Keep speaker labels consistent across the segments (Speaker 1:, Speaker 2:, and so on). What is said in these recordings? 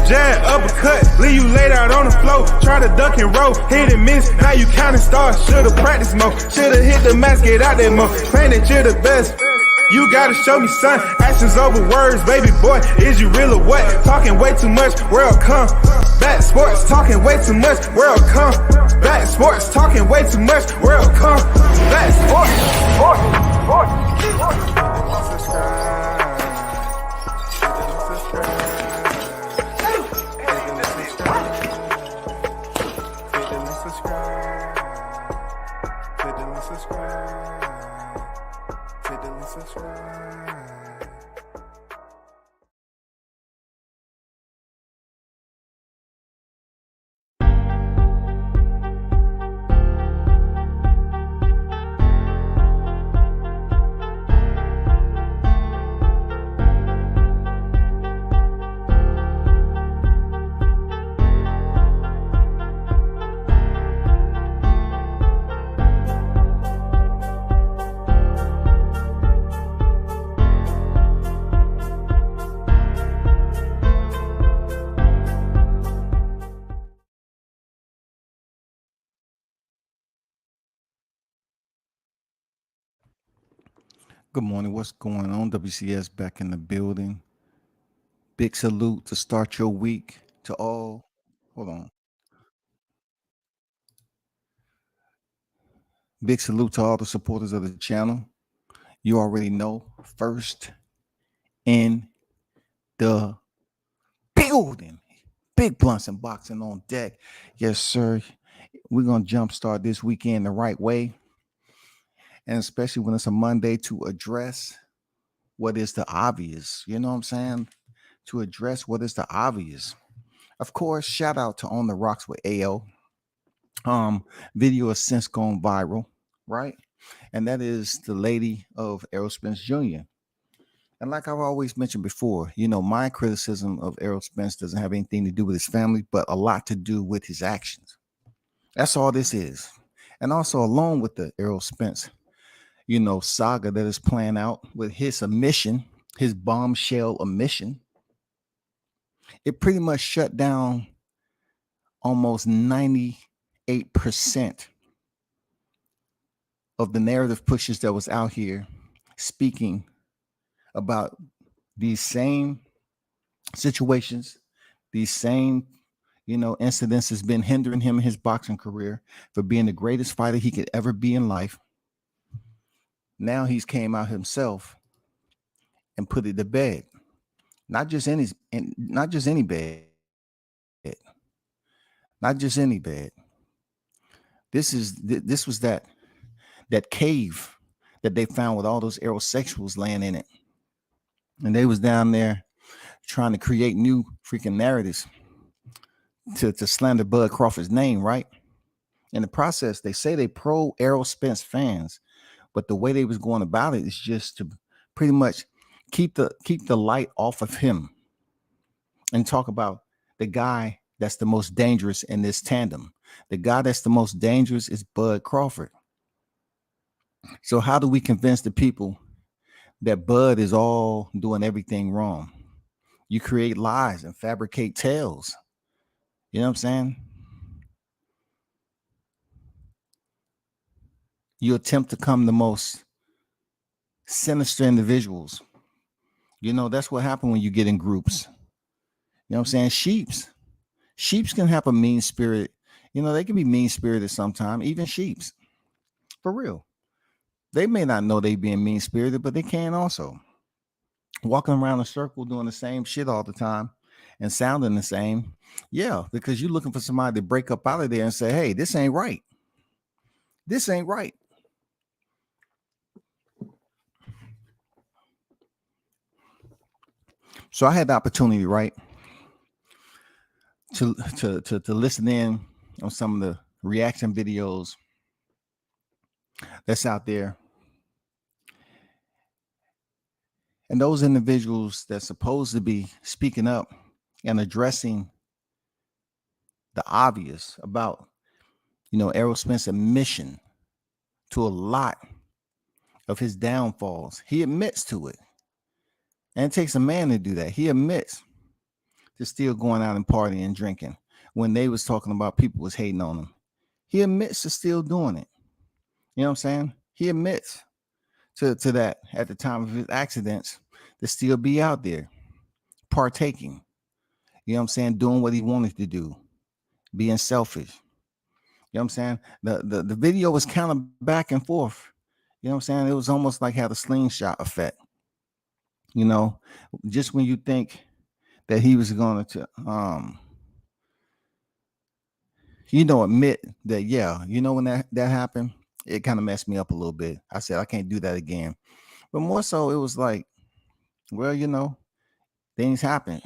Speaker 1: jab, uppercut, leave you laid out on the floor. Try to duck and roll, hit and miss, now you counting stars. Should've practiced more, should've hit the mask, get out there more. Claim that you're the best. You gotta show me, son. Actions over words, baby boy. Is you real or what? Talking way too much, world come. Back sports, talking way too much, world come. Back sports, talking way too much, world come. Back sports,
Speaker 2: Good morning. What's going on? WCS back in the building. Big salute to start your week to all. Hold on. Big salute to all the supporters of the channel. You already know, first in the building. Big blunts and boxing on deck. Yes, sir. We're going to jumpstart this weekend the right way. And especially when it's a Monday, to address what is the obvious. You know what I'm saying? To address what is the obvious. Of course, shout out to On the Rocks with AO. Video has since gone viral, right? And that is the lady of Errol Spence Jr. And like I've always mentioned before, you know, my criticism of Errol Spence doesn't have anything to do with his family, but a lot to do with his actions. That's all this is. And also, along with the Errol Spence, you know, saga that is playing out with his omission, his bombshell omission, it pretty much shut down almost 98% of the narrative pushes that was out here speaking about these same situations, these same, you know, incidents has been hindering him in his boxing career for being the greatest fighter he could ever be in life. Now he's came out himself and put it to bed. Not just any bed. Not just any bed. This was that cave that they found with all those aerosexuals laying in it. And they was down there trying to create new freaking narratives to slander Bud Crawford's name, right? In the process, they say they pro Errol Spence fans, but the way they was going about it is just to pretty much keep the light off of him and talk about the guy that's the most dangerous in this tandem. The guy that's the most dangerous is Bud Crawford. So how do we convince the people that Bud is all doing everything wrong? You create lies and fabricate tales. You know what I'm saying? You attempt to come the most sinister individuals. You know, that's what happened when you get in groups. You know what I'm saying? Sheeps can have a mean spirit. You know, they can be mean spirited sometimes, even sheeps. For real. They may not know they being mean spirited, but they can also. Walking around a circle doing the same shit all the time and sounding the same. Yeah, because you're looking for somebody to break up out of there and say, hey, this ain't right. This ain't right. So I had the opportunity, right, to listen in on some of the reaction videos that's out there. And those individuals that's supposed to be speaking up and addressing the obvious about, you know, Errol Spence's admission to a lot of his downfalls. He admits to it. And it takes a man to do that. He admits to still going out and partying and drinking when they was talking about people was hating on him. He admits to still doing it. You know what I'm saying? He admits to that at the time of his accidents to still be out there partaking. You know what I'm saying? Doing what he wanted to do, being selfish. You know what I'm saying? The video was kind of back and forth. You know what I'm saying? It was almost like had a slingshot effect. You know, just when you think that he was going to admit that, yeah, when that happened, it kind of messed me up a little bit. I said I can't do that again. But more so, it was like, well, things happen.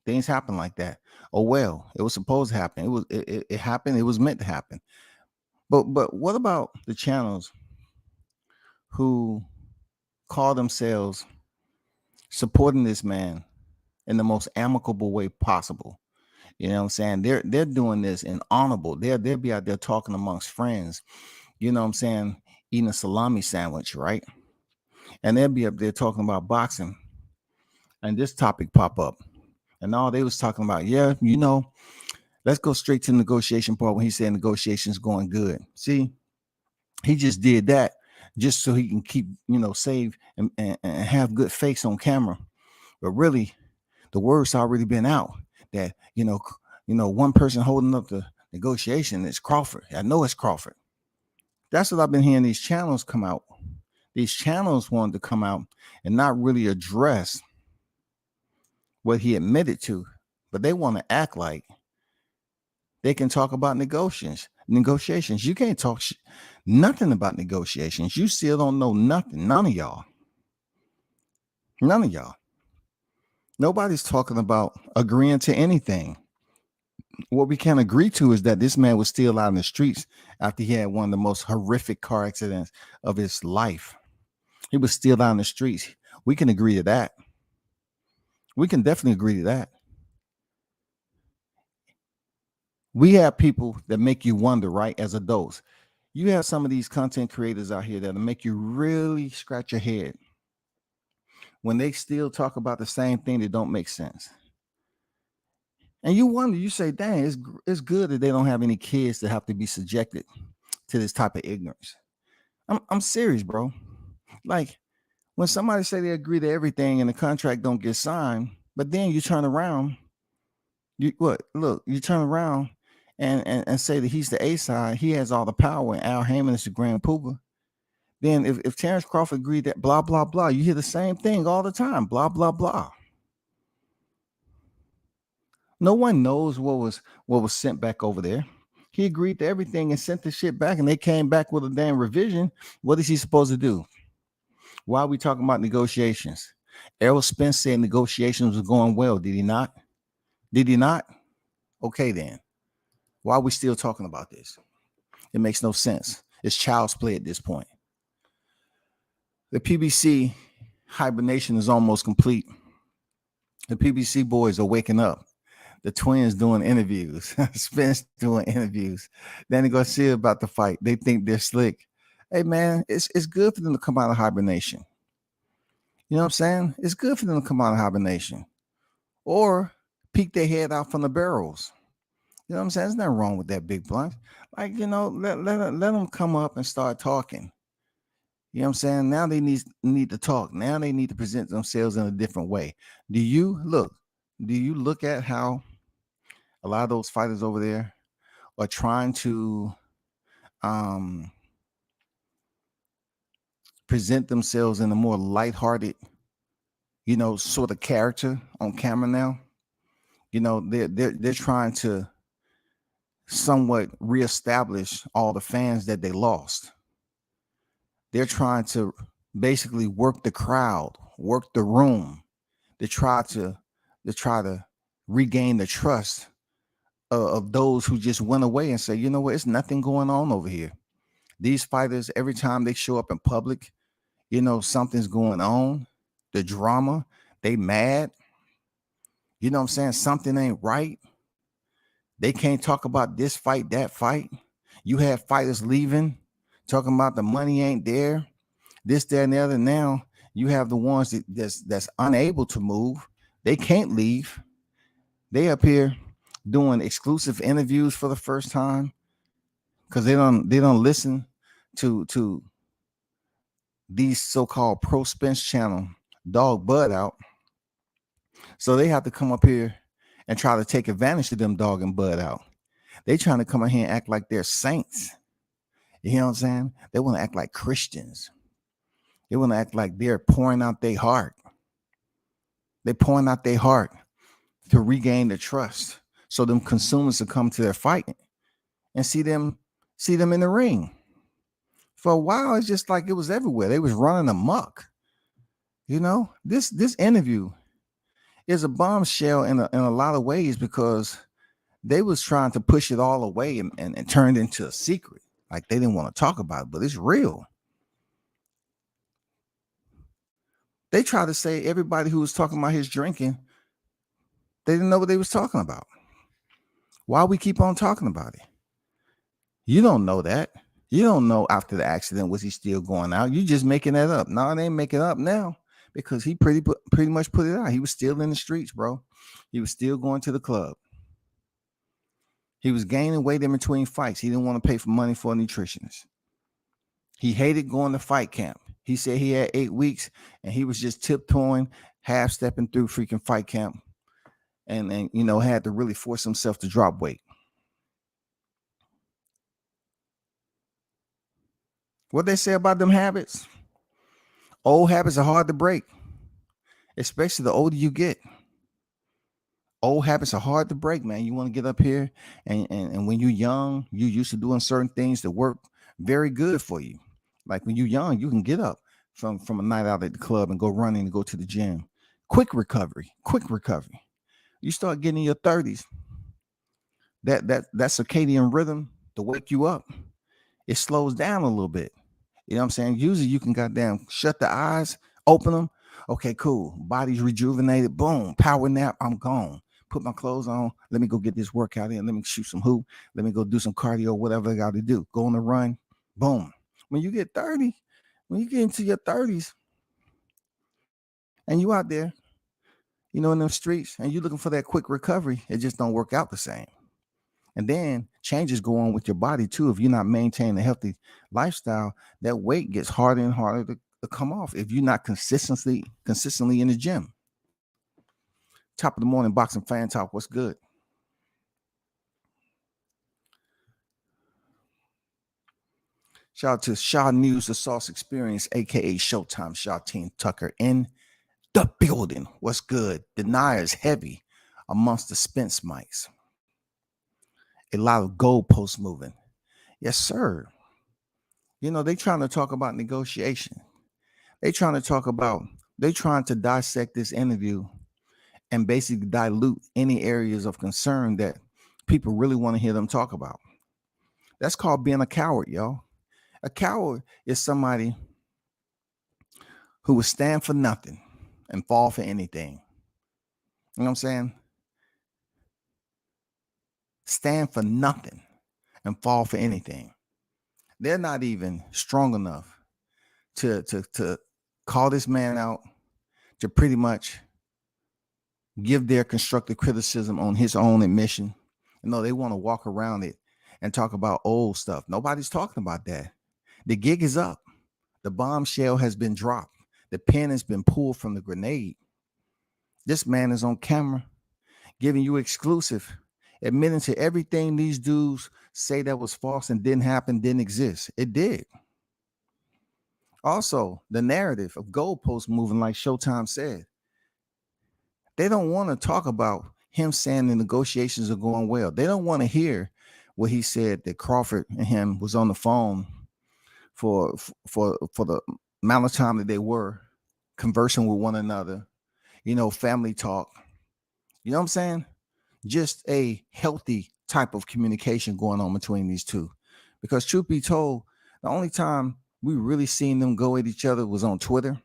Speaker 2: Things happen like that. Oh well, it was supposed to happen. It happened. It was meant to happen. But what about the channels who call themselves supporting this man in the most amicable way possible? You know what I'm saying? They're doing this in honorable. They'll be out there talking amongst friends. You know what I'm saying? Eating a salami sandwich, right? And they'll be up there talking about boxing. And this topic pop up. And all they was talking about, yeah, let's go straight to the negotiation part when he said negotiations going good. See, he just did that just so he can keep, save and have good face on camera. But really, the word's already been out that, one person holding up the negotiation is Crawford. I know it's Crawford. That's what I've been hearing these channels come out. These channels wanted to come out and not really address what he admitted to, but they want to act like they can talk about negotiations. You can't talk nothing about negotiations. You still don't know nothing. None of y'all. Nobody's talking about agreeing to anything. What we can agree to is that this man was still out in the streets after he had one of the most horrific car accidents of his life. He was still out in the streets. We can agree to that. We can definitely agree to that. We have people that make you wonder, right? As adults, you have some of these content creators out here that'll make you really scratch your head when they still talk about the same thing that don't make sense. And you wonder, you say, dang, it's good that they don't have any kids that have to be subjected to this type of ignorance. I'm serious, bro. Like when somebody say they agree to everything and the contract don't get signed, but then you turn around, you turn around and say that he's the A side, he has all the power, and Al Heyman is the Grand Pooba. Then if Terrence Crawford agreed that blah, blah, blah, you hear the same thing all the time, blah, blah, blah. No one knows what was sent back over there. He agreed to everything and sent the shit back, and they came back with a damn revision. What is he supposed to do? Why are we talking about negotiations? Errol Spence said negotiations was going well. Did he not? Did he not? Okay, then. Why are we still talking about this? It makes no sense. It's child's play at this point. The PBC hibernation is almost complete. The PBC boys are waking up. The twins doing interviews. Spence doing interviews. Danny Garcia about to fight. They think they're slick. Hey, man, it's good for them to come out of hibernation. You know what I'm saying? It's good for them to come out of hibernation. Or peek their head out from the barrels. You know what I'm saying? There's nothing wrong with that, Big Blunt. Like, let them come up and start talking. You know what I'm saying? Now they need to talk. Now they need to present themselves in a different way. Do you look at how a lot of those fighters over there are trying to present themselves in a more lighthearted, sort of character on camera now? They're trying to somewhat reestablish all the fans that they lost. They're trying to basically work the crowd, work the room, to try to regain the trust of those who just went away and say, you know what, it's nothing going on over here. These fighters, every time they show up in public, something's going on. The drama, they mad. You know what I'm saying? Something ain't right. They can't talk about this fight, that fight. You have fighters leaving, talking about the money ain't there, this, that, and the other. Now you have the ones that's unable to move. They can't leave. They up here doing exclusive interviews for the first time because they don't listen to these so-called pro Spence channel dog Bud out. So they have to come up here and try to take advantage of them dog and Bud out. They trying to come in here and act like they're saints. You know what I'm saying? They want to act like Christians. They want to act like they're pouring out their heart. They're pouring out their heart to regain the trust, so them consumers will come to their fight and see them in the ring. For a while, it's just like it was everywhere. They was running amok. You know, this interview is a bombshell in a lot of ways because they was trying to push it all away and turned into a secret. Like they didn't want to talk about it, but it's real. They tried to say everybody who was talking about his drinking, they didn't know what they was talking about. Why we keep on talking about it? You don't know that. You don't know after the accident, was he still going out? You just making that up. No, they ain't making it up now because he pretty much put it out. He was still in the streets, bro. He was still going to the club. He was gaining weight in between fights. He didn't want to pay for money for a nutritionist. He hated going to fight camp. He said he had 8 weeks and he was just tiptoeing, half stepping through freaking fight camp and you know, had to really force himself to drop weight. What they say about them habits? Old habits are hard to break, especially the older you get. Old habits are hard to break, man. You want to get up here and when you're young, you used to doing certain things that work very good for you. Like when you're young, you can get up from a night out at the club and go running and go to the gym. Quick recovery. You start getting in your 30s, that circadian rhythm to wake you up, it slows down a little bit. You know what I'm saying? Usually you can goddamn shut the eyes, open them. Okay, cool. Body's rejuvenated. Boom. Power nap. I'm gone. Put my clothes on. Let me go get this workout in. Let me shoot some hoop. Let me go do some cardio, whatever I got to do. Go on the run. Boom. When you get 30, when you get into your 30s and you out there, you know, in them streets and you're looking for that quick recovery, it just don't work out the same. And then changes go on with your body too. If you're not maintaining a healthy lifestyle, that weight gets harder and harder to come off if you're not consistently in the gym. Top of the morning, boxing fan talk. What's good? Shout out to Shaw News, the Sauce Experience, aka Showtime. Shaw Team Tucker in the building. What's good? Deniers heavy amongst the Spence mics. A lot of goalposts moving. Yes, sir. You know, they trying to talk about negotiation. They trying to dissect this interview and basically dilute any areas of concern that people really want to hear them talk about. That's called being a coward, y'all. A coward is somebody who will stand for nothing and fall for anything. You know what I'm saying? Stand for nothing and fall for anything. They're not even strong enough to call this man out, to pretty much give their constructive criticism on his own admission. No, they want to walk around it and talk about old stuff. Nobody's talking about that. The gig is up. The bombshell has been dropped. The pin has been pulled from the grenade. This man is on camera giving you exclusive, admitting to everything these dudes say that was false and didn't happen, didn't exist. It did. Also, the narrative of goalposts moving, like Showtime said, they don't want to talk about him saying the negotiations are going well. They don't want to hear what he said, that Crawford and him was on the phone for the amount of time that they were conversing with one another, you know, family talk. You know what I'm saying? Just a healthy type of communication going on between these two. Because truth be told, the only time we really seen them go at each other was on Twitter.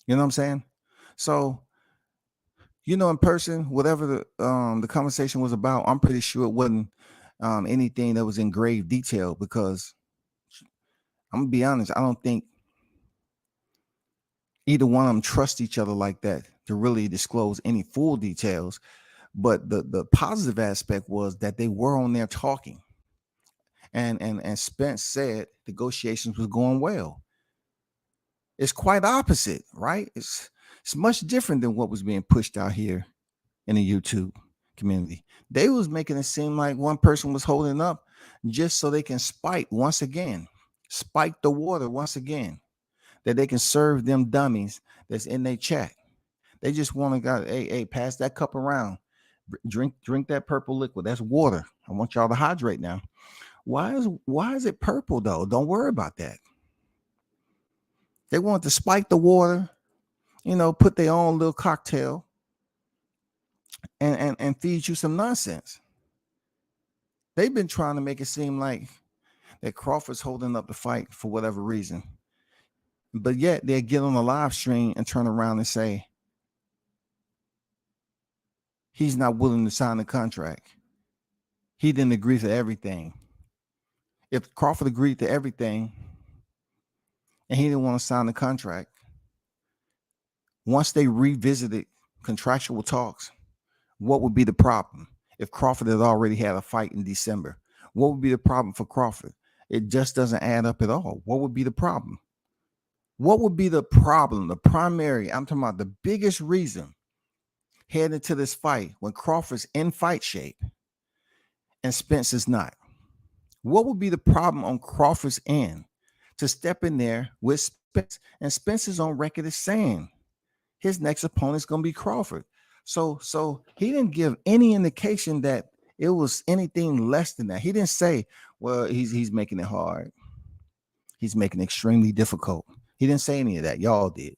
Speaker 2: You know what I'm saying? So, you know, in person, whatever the conversation was about, I'm pretty sure it wasn't anything that was in grave detail, because I'm gonna be honest, I don't think either one of them trust each other like that to really disclose any full details. But the positive aspect was that they were on there talking, and Spence said negotiations was going well. It's quite opposite, right? It's much different than what was being pushed out here in the YouTube community. They was making it seem like one person was holding up just so they can spike once again, spike the water once again, that they can serve them dummies that's in their chat. They just want to go, hey, pass that cup around. Drink that purple liquid. That's water. I want y'all to hydrate now. Why is it purple though? Don't worry about that. They want to spike the water, put their own little cocktail and feed you some nonsense. They've been trying to make it seem like that Crawford's holding up the fight for whatever reason. But yet they get on a live stream and turn around and say he's not willing to sign the contract. He didn't agree to everything. If Crawford agreed to everything and he didn't want to sign the contract, once they revisited contractual talks, what would be the problem? If Crawford had already had a fight in December, what would be the problem for Crawford? It just doesn't add up at all. What would be the problem? What would be the problem? The primary, I'm talking about the biggest reason heading into this fight when Crawford's in fight shape and Spence is not. What would be the problem on Crawford's end to step in there with Spence? And Spence is on record as saying his next opponent is going to be Crawford. So he didn't give any indication that it was anything less than that. He didn't say, well, he's making it hard. He's making it extremely difficult. He didn't say any of that. Y'all did.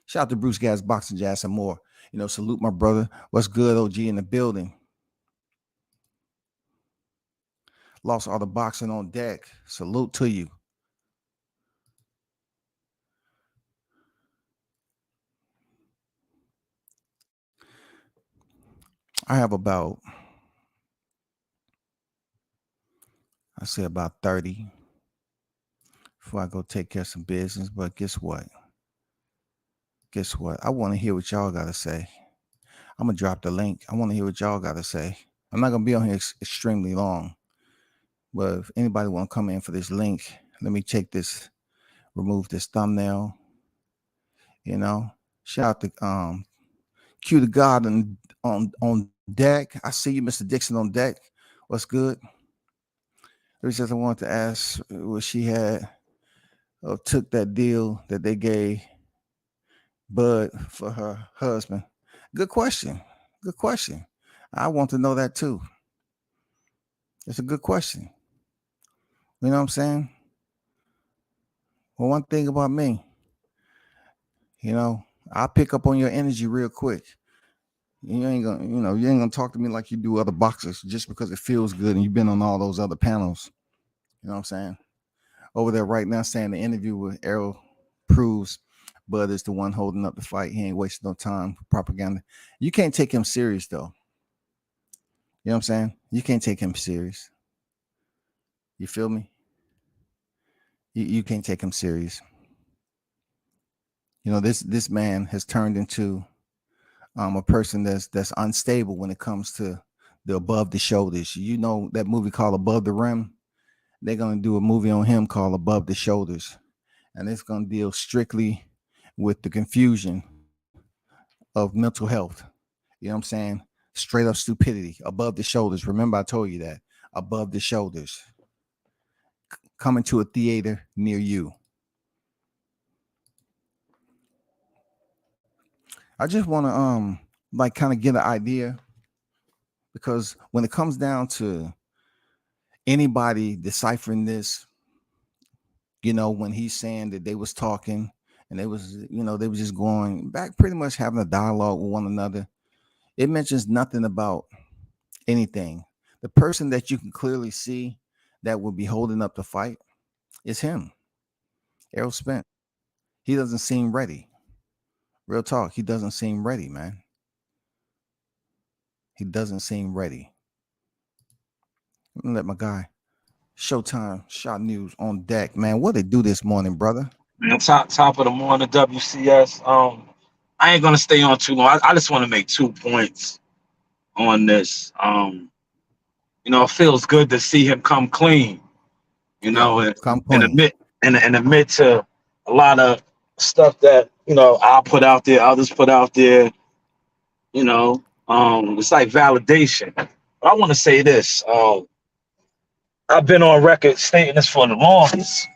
Speaker 2: Shout out to Bruce Gas, Boxing Jazz, and more. Salute my brother. What's good, OG in the building? Lost all the boxing on deck. Salute to you. I have about 30 before I go take care of some business. But guess what? I want to hear what y'all got to say. I'm going to drop the link. I want to hear what y'all got to say. I'm not going to be on here extremely long. But if anybody want to come in for this link, let me remove this thumbnail. Shout out to Q the God on deck. I see you, Mr. Dixon, on deck. What's good? There's just I wanted to ask what she had or took that deal that they gave Bud for her husband. Good question. I want to know that too. It's a good question. You know what I'm saying? Well, one thing about me, I'll pick up on your energy real quick. You ain't gonna talk to me like you do other boxers just because it feels good and you've been on all those other panels. You know what I'm saying? Over there right now saying the interview with Errol proves Bud is the one holding up the fight. He ain't wasting no time for propaganda. You can't take him serious though. You know what I'm saying? You can't take him serious. You feel me? You can't take him serious. This man has turned into a person that's unstable when it comes to the above the shoulders. That movie called Above the Rim? They're going to do a movie on him called Above the Shoulders. And it's going to deal strictly with the confusion of mental health. You know what I'm saying? Straight up stupidity. Above the Shoulders. Remember, I told you that. Above the Shoulders. Coming to a theater near you. I just want to kind of get an idea, because when it comes down to anybody deciphering this, when he's saying that they was talking and they was just going back, pretty much having a dialogue with one another, it mentions nothing about anything. The person that you can clearly see that would be holding up the fight is him, Errol Spence. He doesn't seem ready. Real talk. He doesn't seem ready, man. He doesn't seem ready. I'm gonna let my guy Showtime Shot News on deck, man. What they do this morning, brother?
Speaker 3: Top of the morning, WCS. I ain't gonna stay on too long. I just want to make 2 points on this. It feels good to see him come clean. You
Speaker 2: Yeah,
Speaker 3: know,
Speaker 2: come
Speaker 3: and
Speaker 2: clean.
Speaker 3: admit and admit to a lot of stuff that I put out there, others put out there. It's like validation. But I want to say this. I've been on record stating this for the longest.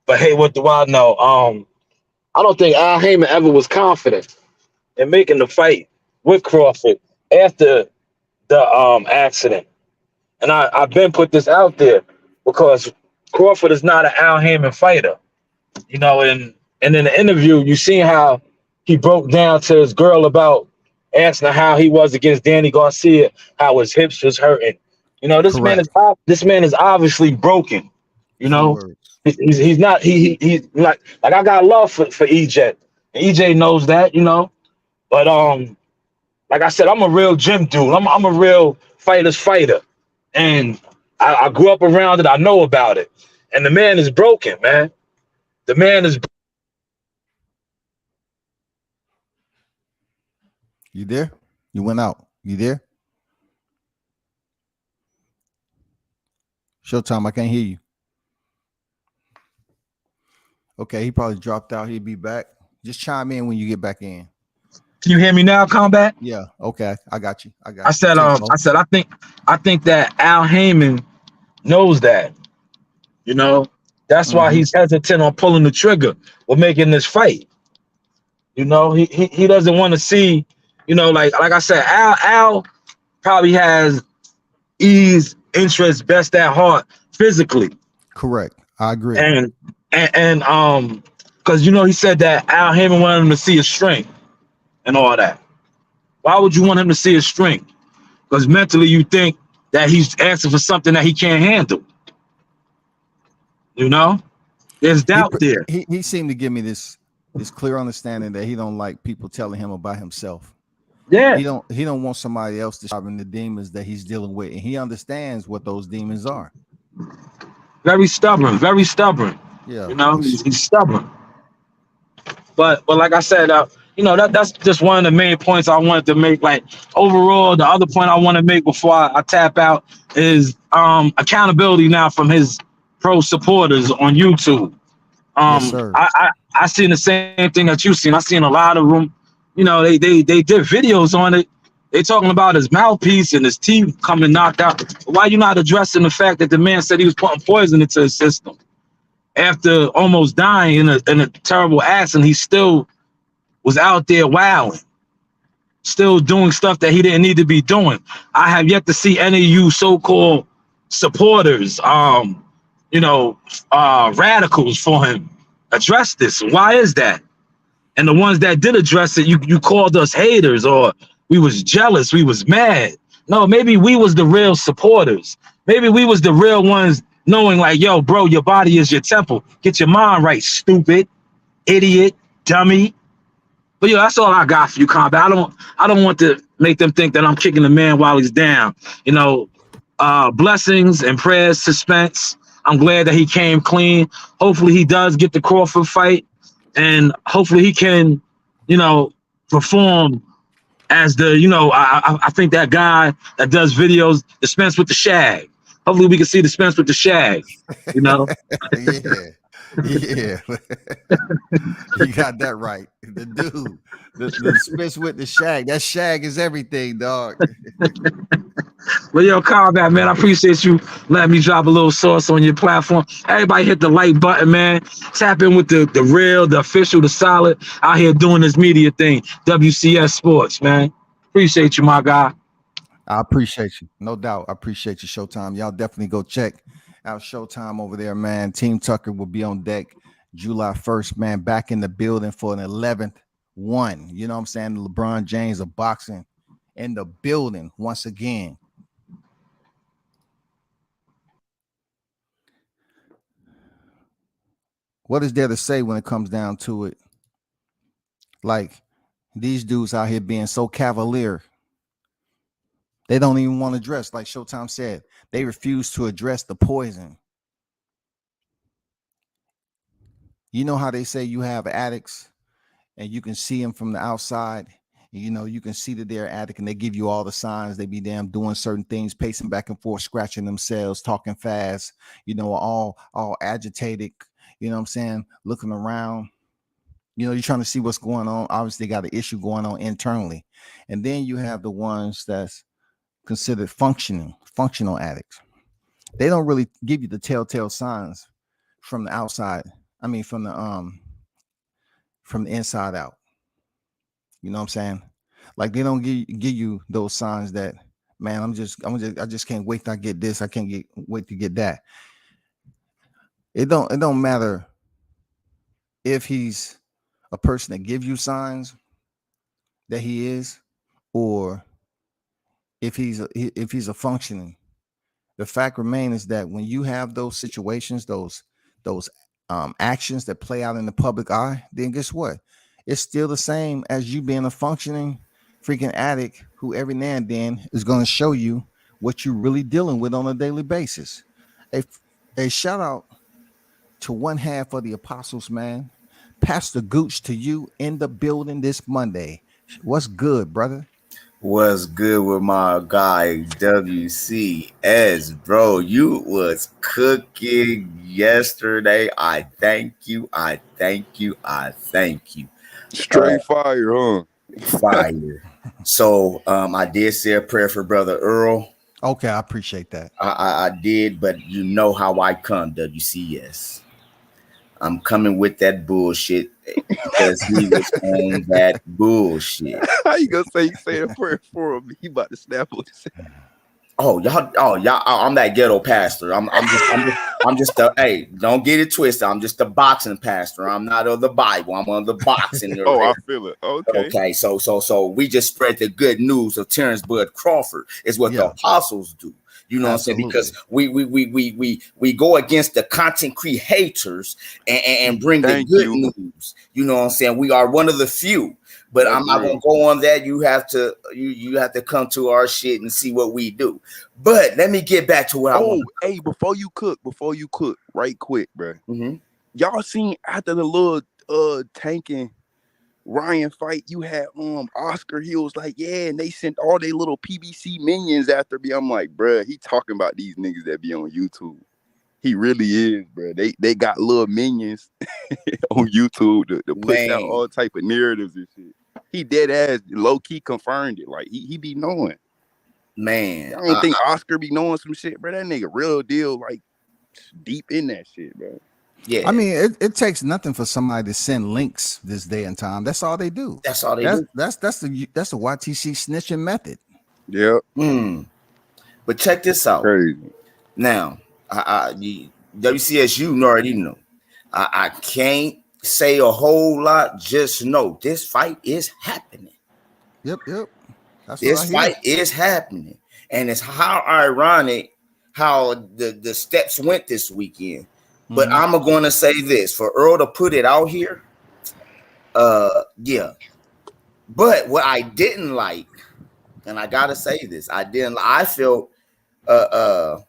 Speaker 3: But hey, what do I know? I don't think Al Heyman ever was confident in making the fight with Crawford after the accident. And I've been put this out there because Crawford is not an Al Heyman fighter. And in the interview, you seen how he broke down to his girl about asking her how he was against Danny Garcia, how his hips was hurting.
Speaker 2: Correct.
Speaker 3: This man is obviously broken. You know,
Speaker 2: Keywords.
Speaker 3: he's not he's like I got love for EJ. And EJ knows that. But like I said, I'm a real gym dude. I'm a real fighter's fighter, and I grew up around it. I know about it, and the man is broken, man. The man is.
Speaker 2: You there? You went out. You there? Showtime, I can't hear you. Okay, he probably dropped out. He'll be back. Just chime in when you get back in.
Speaker 3: Can you hear me now, Combat?
Speaker 2: Yeah. Okay. I got you.
Speaker 3: I said, I think that Al Heyman knows that. That's why he's hesitant on pulling the trigger or making this fight. He doesn't want to see, like I said, Al probably has ease, interest, best at heart physically.
Speaker 2: Correct. I agree.
Speaker 3: And because he said that Al Heyman wanted him to see his strength and all that. Why would you want him to see his strength? Because mentally you think that he's asking for something that he can't handle. There's doubt there.
Speaker 2: He seemed to give me this clear understanding that he don't like people telling him about himself.
Speaker 3: Yeah.
Speaker 2: He don't want somebody else describing the demons that he's dealing with, and he understands what those demons are.
Speaker 3: Very stubborn, very stubborn.
Speaker 2: Yeah.
Speaker 3: He's stubborn. But like I said, that's just one of the main points I wanted to make. Like overall, the other point I want to make before I tap out is accountability now from his pro supporters on YouTube.
Speaker 2: Yes, sir.
Speaker 3: I seen the same thing that you seen. I seen a lot of them. They did videos on it. They talking about his mouthpiece and his teeth coming knocked out. Why you not addressing the fact that the man said he was putting poison into his system after almost dying in a terrible accident? He still was out there wilding, still doing stuff that he didn't need to be doing. I have yet to see any of you so-called supporters, radicals for him address this. Why is that? And the ones that did address it, you called us haters, or we was jealous, we was mad. No, maybe we was the real supporters. Maybe we was the real ones knowing like, yo, bro, your body is your temple. Get your mind right, stupid, idiot, dummy. But that's all I got for you, Combat. I don't want to make them think that I'm kicking the man while he's down. Blessings and prayers to Spence. I'm glad that he came clean. Hopefully he does get the Crawford fight. And hopefully he can, perform as the, I think that guy that does videos, the Spence with the shag. Hopefully we can see the Spence with the shag,
Speaker 2: Yeah. Yeah. You got that right. The dude, the Spence with the shag. That shag is everything, dog.
Speaker 3: Well, Combat, man, I appreciate you letting me drop a little sauce on your platform. Everybody hit the like button, man. Tap in with the real, the official, the solid out here doing this media thing. WCS Sports, man. Appreciate you, my guy.
Speaker 2: I appreciate you. No doubt. I appreciate you, Showtime. Y'all definitely go check out Showtime over there, man. Team Tucker will be on deck July 1st, man. Back in the building for an 11th one. You know what I'm saying? LeBron James of boxing in the building once again. What is there to say when it comes down to it? Like these dudes out here being so cavalier. They don't even want to address, like Showtime said, they refuse to address the poison. You know how they say you have addicts and you can see them from the outside. You know, you can see that they're addict and they give you all the signs. They be damn doing certain things, pacing back and forth, scratching themselves, talking fast, you know, all agitated, you know what I'm saying, looking around. You know, you're trying to see what's going on. Obviously, they got an issue going on internally. And then you have the ones that's considered functional addicts. They don't really give you the telltale signs from the outside. I mean, from the inside out. You know what I'm saying? Like they don't give you those signs that, man, I just can't wait to get this. I can't wait to get that. It don't matter if he's a person that gives you signs that he is, or if he's a functioning. The fact remains is that when you have those situations, those actions that play out in the public eye, then guess what? It's still the same as you being a functioning freaking addict who every now and then is going to show you what you're really dealing with on a daily basis. A shout out to one half of the apostles, man. Pastor Gooch to you in the building this Monday. What's good, brother?
Speaker 4: What's good with my guy WCS, bro? You was cooking yesterday. I thank you.
Speaker 5: Straight fire, huh?
Speaker 4: Fire. So I did say a prayer for brother Errol.
Speaker 2: Okay, I appreciate that.
Speaker 4: I did, but you know how I come, WCS. I'm coming with that bullshit because he was on that bullshit.
Speaker 5: How you gonna say a prayer for him? He about to snap on his head.
Speaker 4: Oh y'all! I'm that ghetto pastor. I'm just a, hey, don't get it twisted. I'm just a boxing pastor. I'm not of the Bible. I'm on the boxing.
Speaker 5: Oh, I feel it. Okay.
Speaker 4: So we just spread the good news of Terrence Bud Crawford is what the apostles do. You know
Speaker 2: Absolutely.
Speaker 4: what I'm saying? Because we go against the content creators and bring the good news. You know what I'm saying? We are one of the few. But I'm not gonna go on that. You have to come to our shit and see what we do. But let me get back to what I want.
Speaker 5: Hey, before you cook, right quick, bro.
Speaker 4: Mm-hmm.
Speaker 5: Y'all seen after the little Tank and Ryan fight, you had Oscar. He was like, yeah, and they sent all their little PBC minions after me. I'm like, bro, he talking about these niggas that be on YouTube. He really is, bro. They got little minions on YouTube to push out all type of narratives and shit. He dead ass low key confirmed it. Like he be knowing.
Speaker 4: Man,
Speaker 5: I don't think Oscar be knowing some shit, bro. That nigga real deal, like deep in that shit, bro.
Speaker 4: Yeah,
Speaker 2: I mean, it takes nothing for somebody to send links this day and time. That's all they do.
Speaker 4: That's all they do.
Speaker 2: That's the YTC snitching method.
Speaker 5: Yeah.
Speaker 4: But check this out.
Speaker 5: Crazy.
Speaker 4: Now, WCS, you already know. I can't say a whole lot. Just know this fight is happening.
Speaker 2: Yep. That's
Speaker 4: this fight is happening, and it's how ironic how the steps went this weekend. But I'm going to say this for Earl to put it out here. Yeah. But what I didn't like, and I gotta say this, I felt that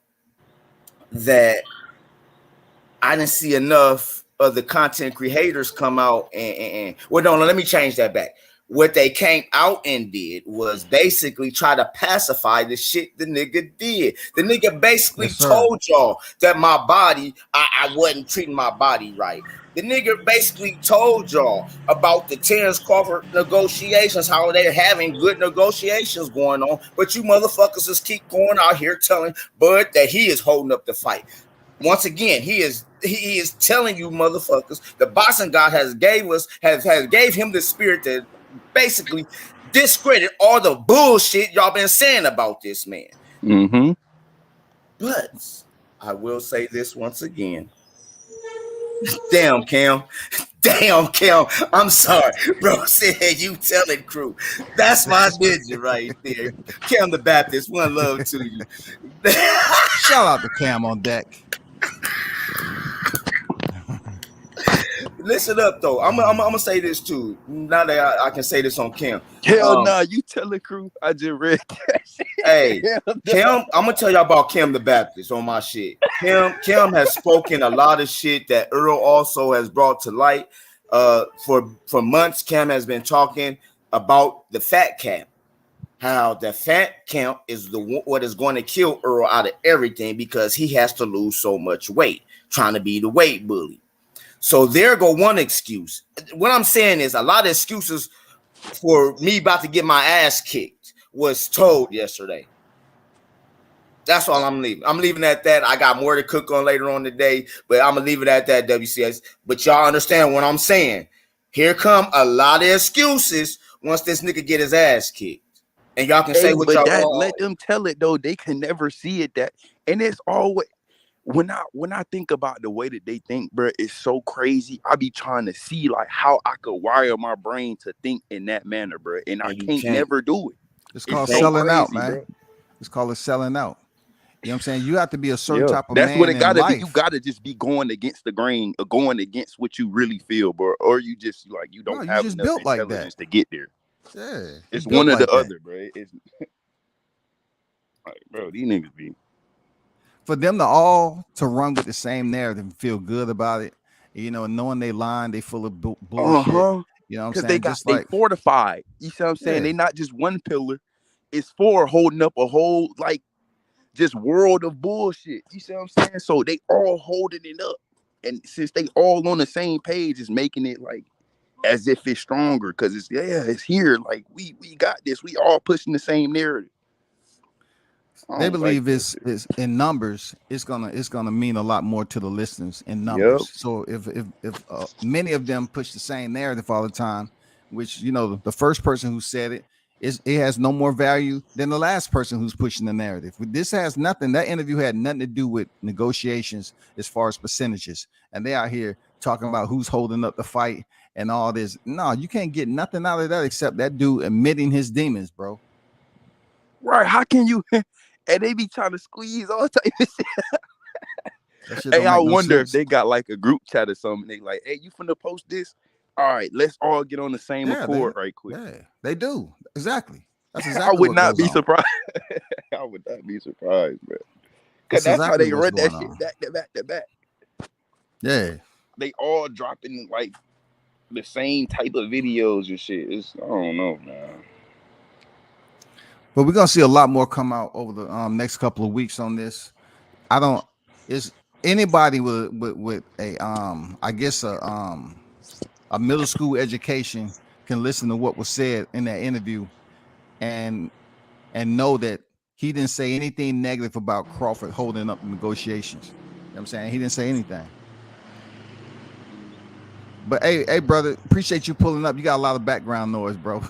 Speaker 4: I didn't see enough of the content creators come out and well, no, let me change that back. What they came out and did was basically try to pacify the shit the nigga did. The nigga basically told y'all that my body, I wasn't treating my body right. The nigga basically told y'all about the Terrence Crawford negotiations, how they're having good negotiations going on, but you motherfuckers just keep going out here telling Bud that he is holding up the fight. Once again, he is telling you motherfuckers the boxing God has gave him the spirit to basically discredit all the bullshit y'all been saying about this man.
Speaker 5: Mm-hmm.
Speaker 4: But I will say this once again. Damn, Cam. I'm sorry. Bro said you tell it, crew. That's my ninja right there. Cam the Baptist, one love to you.
Speaker 2: Shout out to Cam on deck.
Speaker 4: Listen up, though. I'm gonna say this too. Now that I can say this on Cam.
Speaker 5: Hell nah, you tell it, crew. I just read that shit.
Speaker 4: Hey, Cam, I'm gonna tell y'all about Cam the Baptist on my shit. Kim has spoken a lot of shit that Earl also has brought to light. For months, Kim has been talking about the fat cap. How the fat count is what is going to kill Earl out of everything because he has to lose so much weight, trying to be the weight bully. So there go one excuse. What I'm saying is a lot of excuses for me about to get my ass kicked was told yesterday. That's all I'm leaving. I'm leaving at that. I got more to cook on later on today, but I'm gonna leave it at that, WCS. But y'all understand what I'm saying. Here come a lot of excuses once this nigga get his ass kicked. And y'all can say what
Speaker 5: but
Speaker 4: y'all
Speaker 5: that
Speaker 4: want.
Speaker 5: let them tell it though. They can never see it that, and it's always when I think about the way that they think, bro, it's so crazy. I be trying to see like how I could wire my brain to think in that manner, bro, and I can't never do it.
Speaker 2: It's called
Speaker 5: so
Speaker 2: selling
Speaker 5: crazy,
Speaker 2: out, man.
Speaker 5: bro.
Speaker 2: It's called selling out. You know what I'm saying? You have to be a certain type of
Speaker 5: That's
Speaker 2: man
Speaker 5: what it gotta
Speaker 2: in life.
Speaker 5: be. You gotta just be going against the grain or going against what you really feel, bro. Or you just like you don't have
Speaker 2: just
Speaker 5: enough
Speaker 2: built like
Speaker 5: intelligence
Speaker 2: that
Speaker 5: to get there.
Speaker 2: Yeah,
Speaker 5: It's one or the other, bro. It's like, bro, these niggas be
Speaker 2: for them to all to run with the same narrative and feel good about it, you know, knowing they lying, they full of bullshit. You know what I'm
Speaker 5: because
Speaker 2: saying?
Speaker 5: they fortified. You see what I'm saying? They not just one pillar. It's four holding up a whole like just world of bullshit. You see what I'm saying? So they all holding it up. And since they all on the same page, it's making it like as if it's stronger because it's here. Like we got this. We all pushing the same narrative.
Speaker 2: They believe it's in numbers. It's gonna mean a lot more to the listeners in numbers.
Speaker 5: Yep.
Speaker 2: So if many of them push the same narrative all the time, which you know the first person who said it has no more value than the last person who's pushing the narrative. This has nothing. That interview had nothing to do with negotiations as far as percentages, and they out here talking about who's holding up the fight and all this. No, you can't get nothing out of that except that dude admitting his demons, bro.
Speaker 5: Right? How can you? And they be trying to squeeze all type of shit. Hey, I wonder if they got like a group chat or something. They like, hey, you finna post this? All right, let's all get on the same accord right quick.
Speaker 2: Yeah, they do. Exactly. That's exactly
Speaker 5: I would not be surprised. I would not be surprised, bro. Because that's how they run that shit back to back to back.
Speaker 2: Yeah.
Speaker 5: They all dropping like the same type of videos and shit. I don't know, man.
Speaker 2: But we're gonna see a lot more come out over the next couple of weeks on this. Is anybody with a I guess a middle school education can listen to what was said in that interview and know that he didn't say anything negative about Crawford holding up the negotiations. You know what I'm saying? He didn't say anything. But hey, brother, appreciate you pulling up. You got a lot of background noise, bro.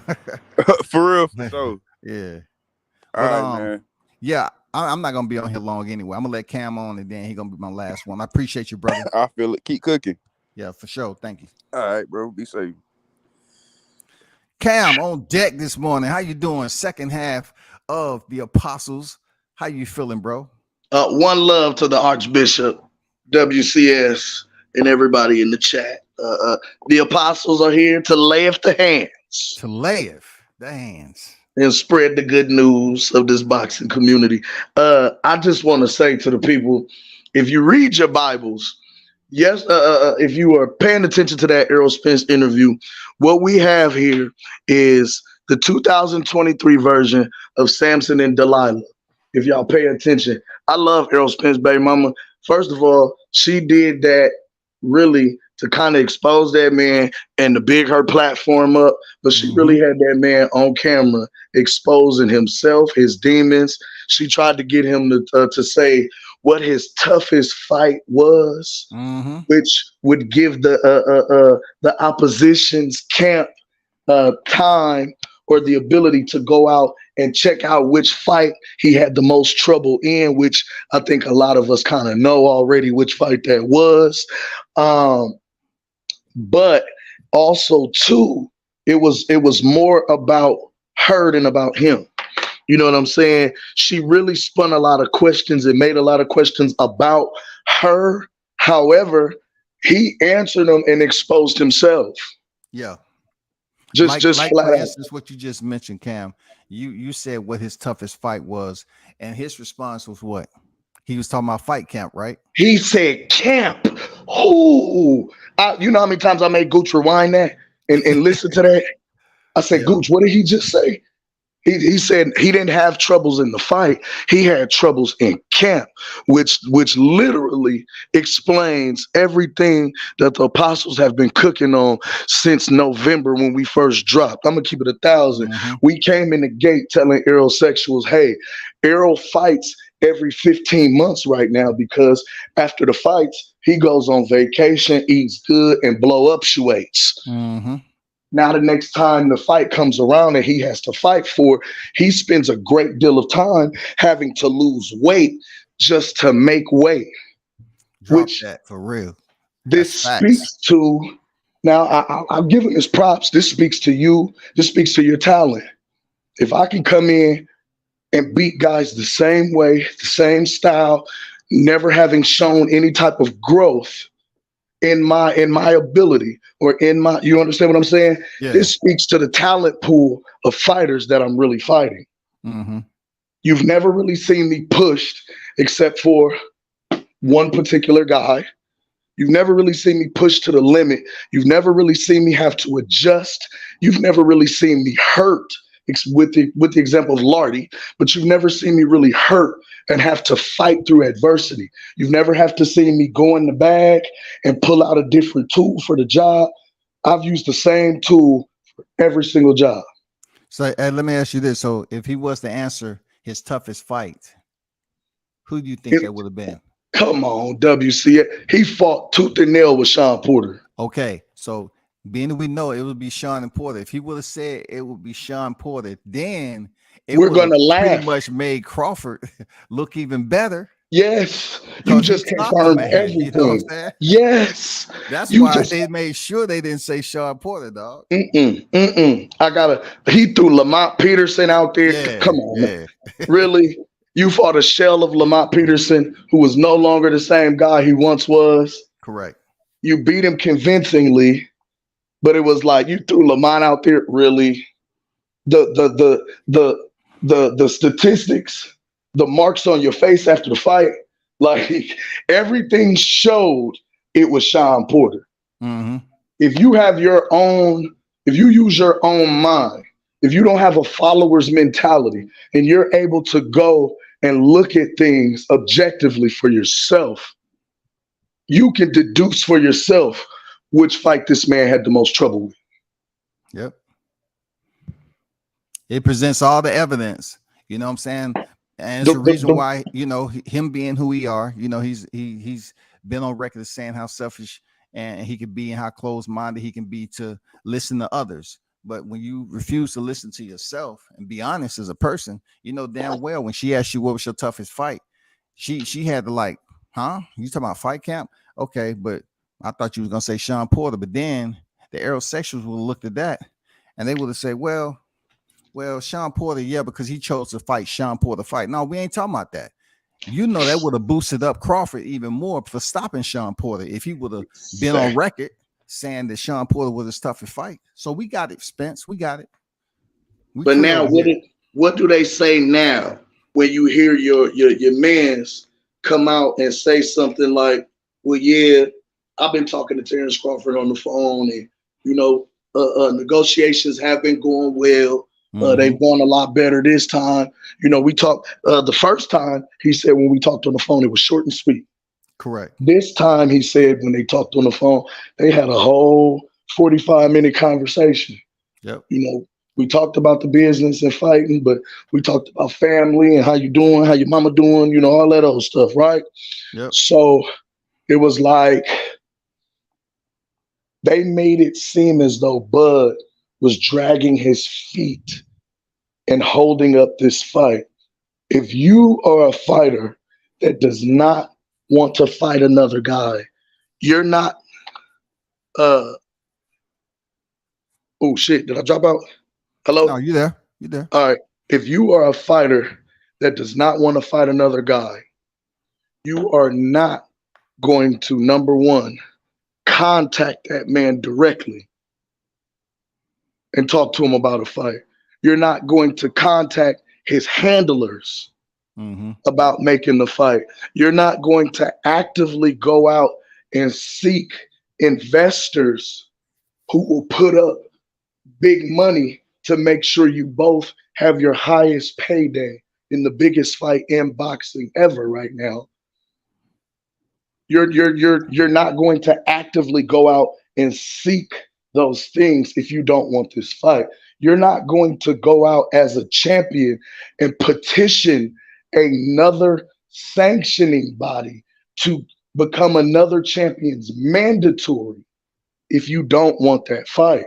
Speaker 5: For real, for sure.
Speaker 2: Yeah.
Speaker 5: But, all right, man.
Speaker 2: Yeah, I'm not gonna be on here long anyway. I'm gonna let Cam on, and then he's gonna be my last one. I appreciate you, brother.
Speaker 5: I feel it. Keep cooking.
Speaker 2: Yeah, for sure. Thank you.
Speaker 5: All right, bro. Be safe.
Speaker 2: Cam on deck this morning. How you doing? Second half of the Apostles. How you feeling, bro?
Speaker 6: One love to the Archbishop, WCS, and everybody in the chat. The Apostles are here to layeth the hands.
Speaker 2: To layeth the hands.
Speaker 6: And spread the good news of this boxing community. I just want to say to the people, if you read your Bibles, yes, if you are paying attention to that Errol Spence interview, what we have here is the 2023 version of Samson and Delilah. If y'all pay attention, I love Errol Spence, baby mama. First of all, she did that really to kind of expose that man and to big her platform up. But she really had that man on camera exposing himself, his demons. She tried to get him to say what his toughest fight was, which would give the opposition's camp time or the ability to go out and check out which fight he had the most trouble in, which I think a lot of us kind of know already which fight that was. But also too, it was more about her than about him. You know what I'm saying? She really spun a lot of questions and made a lot of questions about her. However, he answered them and exposed himself.
Speaker 2: Yeah.
Speaker 6: Just
Speaker 2: for instance, what you just mentioned, Cam, you said what his toughest fight was, and his response was what? He was talking about fight camp, right?
Speaker 6: He said camp. Ooh. You know how many times I made Gooch rewind that and listen to that? I said,
Speaker 2: Yeah.
Speaker 6: Gooch, what did he just say? He said he didn't have troubles in the fight. He had troubles in camp, which literally explains everything that the apostles have been cooking on since November when we first dropped. I'm gonna keep it 1,000.
Speaker 2: Mhm.
Speaker 6: We came in the gate telling Errol sexuals, hey, Errol fights every 15 months right now because after the fights, he goes on vacation, eats good, and blow-up-suates.
Speaker 2: Mhm.
Speaker 6: Now, the next time the fight comes around and he has to fight for, he spends a great deal of time having to lose weight just to make weight.
Speaker 2: Drop
Speaker 6: Which
Speaker 2: that for real.
Speaker 6: this
Speaker 2: That's facts.
Speaker 6: speaks to. Now, I'll give him his props. This speaks to you. This speaks to your talent. If I can come in and beat guys the same way, the same style, never having shown any type of growth in my ability or in my, you understand what I'm saying?
Speaker 2: Yeah.
Speaker 6: This speaks to the talent pool of fighters that I'm really fighting.
Speaker 2: Mm-hmm.
Speaker 6: You've never really seen me pushed except for one particular guy. You've never really seen me pushed to the limit. You've never really seen me have to adjust. You've never really seen me hurt with the example of Lardy, but you've never seen me really hurt and have to fight through adversity. You've never have to see me go in the bag and pull out a different tool for the job. I've used the same tool for every single job.
Speaker 2: So let me ask you this. So if he was to answer his toughest fight, who do you think that would have been?
Speaker 6: Come on, WC. He fought tooth and nail with Sean Porter.
Speaker 2: Okay, so being that we know it would be Sean and Porter, if he would have said it would be Sean Porter, then
Speaker 6: we're gonna laugh.
Speaker 2: Pretty much made Crawford look even better.
Speaker 6: Yes, you just confirmed everything.
Speaker 2: You know what I'm saying?
Speaker 6: Yes,
Speaker 2: that's why they made sure they didn't say Sean Porter, dog.
Speaker 6: He threw Lamont Peterson out there.
Speaker 2: Yeah,
Speaker 6: come on, really? You fought a shell of Lamont Peterson, who was no longer the same guy he once was.
Speaker 2: Correct.
Speaker 6: You beat him convincingly, but it was like you threw Lamont out there. Really, the statistics, the marks on your face after the fight, like everything showed it was Sean Porter.
Speaker 2: Mm-hmm.
Speaker 6: If you have your own, if you use your own mind, if you don't have a follower's mentality, and you're able to go and look at things objectively for yourself, you can deduce for yourself which fight this man had the most trouble with.
Speaker 2: Yep. It presents all the evidence, you know what I'm saying? And it's the reason why, you know, him being who he are, you know, he's been on record as saying how selfish and he can be and how closed-minded he can be to listen to others. But when you refuse to listen to yourself and be honest as a person, you know damn well when she asked you what was your toughest fight, she had to like, huh? You talking about fight camp? Okay, but I thought you was gonna say Sean Porter. But then the aerosexuals would have looked at that and they would have said, well, Sean Porter, yeah, because he chose to fight Sean Porter fight. No, we ain't talking about that. You know that would have boosted up Crawford even more for stopping Sean Porter if he would have been on record saying that Sean Porter was his toughest fight. So we got it, Spence. We got it.
Speaker 6: But now, what do they say now when you hear your mans come out and say something like, well, yeah, I've been talking to Terrence Crawford on the phone and, you know, negotiations have been going well. They've gone a lot better this time. You know, we talked the first time he said when we talked on the phone, it was short and sweet.
Speaker 2: Correct.
Speaker 6: This time he said when they talked on the phone, they had a whole 45-minute conversation.
Speaker 2: Yep.
Speaker 6: You know, we talked about the business and fighting, but we talked about family and how you doing, how your mama doing, you know, all that old stuff, right?
Speaker 2: Yep.
Speaker 6: So it was like they made it seem as though Bud was dragging his feet and holding up this fight. If you are a fighter that does not want to fight another guy, you're not oh shit, did I drop out? Hello?
Speaker 2: No, you there. You there.
Speaker 6: All right. If you are a fighter that does not want to fight another guy, you are not going to, number one, contact that man directly and talk to him about a fight. You're not going to contact his handlers about making the fight. You're not going to actively go out and seek investors who will put up big money to make sure you both have your highest payday in the biggest fight in boxing ever right now. You're not going to actively go out and seek those things if you don't want this fight. You're not going to go out as a champion and petition another sanctioning body to become another champion's mandatory if you don't want that fight.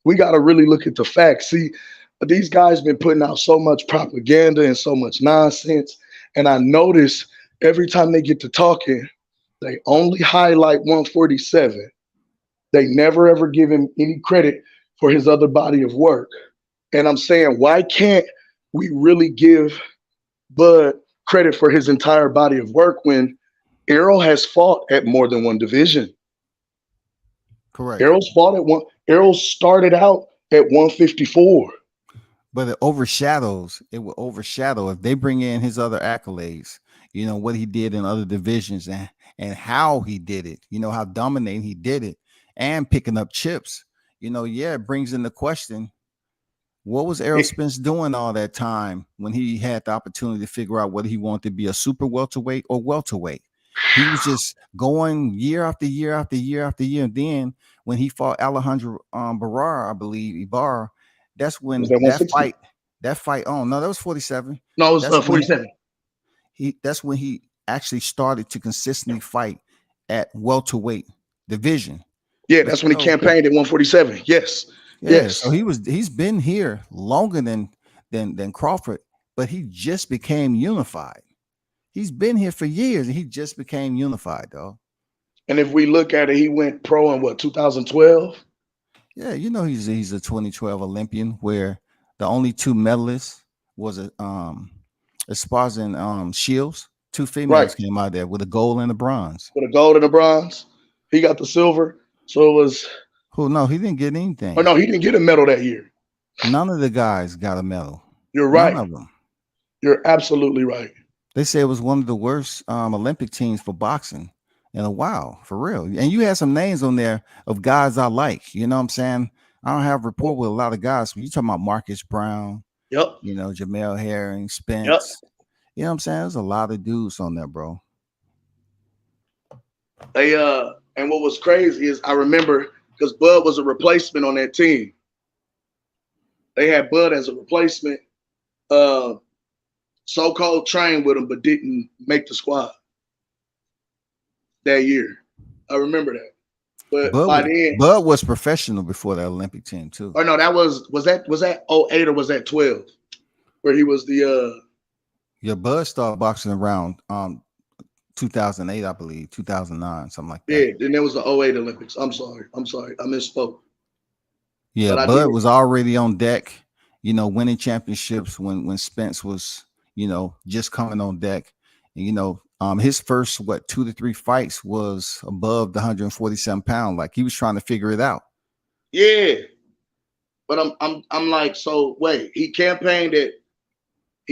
Speaker 6: We got to really look at the facts. See, these guys been putting out so much propaganda and so much nonsense, and I notice every time they get to talking, they only highlight 147. They never ever give him any credit for his other body of work. And I'm saying, why can't we really give Bud credit for his entire body of work when Errol has fought at more than one division?
Speaker 2: Correct.
Speaker 6: Errol's fought at one. Errol started out at 154.
Speaker 2: But it overshadows. It will overshadow if they bring in his other accolades. You know what he did in other divisions and how he did it. You know how dominating he did it and picking up chips. You know, yeah, it brings into question, what was Errol Spence doing all that time when he had the opportunity to figure out whether he wanted to be a super welterweight or welterweight? He was just going year after year after year after year. And then when he fought Alejandro Barra, I believe, Ibarra, that's when that fight, oh, no, that was 47.
Speaker 6: No, it was 47.
Speaker 2: That's when he actually started to consistently fight at welterweight division.
Speaker 6: Yeah, that's when he campaigned at 147. Yes. Yes.
Speaker 2: So he's been here longer than Crawford, but he just became unified. He's been here for years and he just became unified, though.
Speaker 6: And if we look at it, he went pro in what, 2012?
Speaker 2: Yeah, you know he's a 2012 Olympian where the only two medalists was Esparza Shields. Two females came out there with a gold and a bronze.
Speaker 6: With a gold and a bronze. He got the silver. So it was.
Speaker 2: Who? No, he didn't get anything.
Speaker 6: Oh, no, he didn't get a medal that year.
Speaker 2: None of the guys got a medal.
Speaker 6: You're right.
Speaker 2: None of them.
Speaker 6: You're absolutely right.
Speaker 2: They say it was one of the worst Olympic teams for boxing in a while, for real. And you had some names on there of guys I like. You know what I'm saying? I don't have rapport with a lot of guys. You talking about Marcus Brown.
Speaker 6: Yep.
Speaker 2: You know, Jamel Herring, Spence.
Speaker 6: Yep.
Speaker 2: You know what I'm saying? There's a lot of dudes on there, bro.
Speaker 6: And what was crazy is I remember because Bud was a replacement on that team. They had Bud as a replacement. So-called trained with him, but didn't make the squad that year. I remember that. But
Speaker 2: Bud was professional before that Olympic team too.
Speaker 6: Oh no, that was that 08 or was that 12? Where he was the
Speaker 2: Yeah, Bud started boxing around 2008, I believe, 2009, something like that.
Speaker 6: Yeah, then there was the 08 Olympics. I'm sorry. I misspoke.
Speaker 2: Yeah, Bud was already on deck, you know, winning championships when Spence was, you know, just coming on deck. And, you know, his first 2 to 3 fights was above the 147 pound. Like he was trying to figure it out.
Speaker 6: Yeah. But I'm like, so wait, he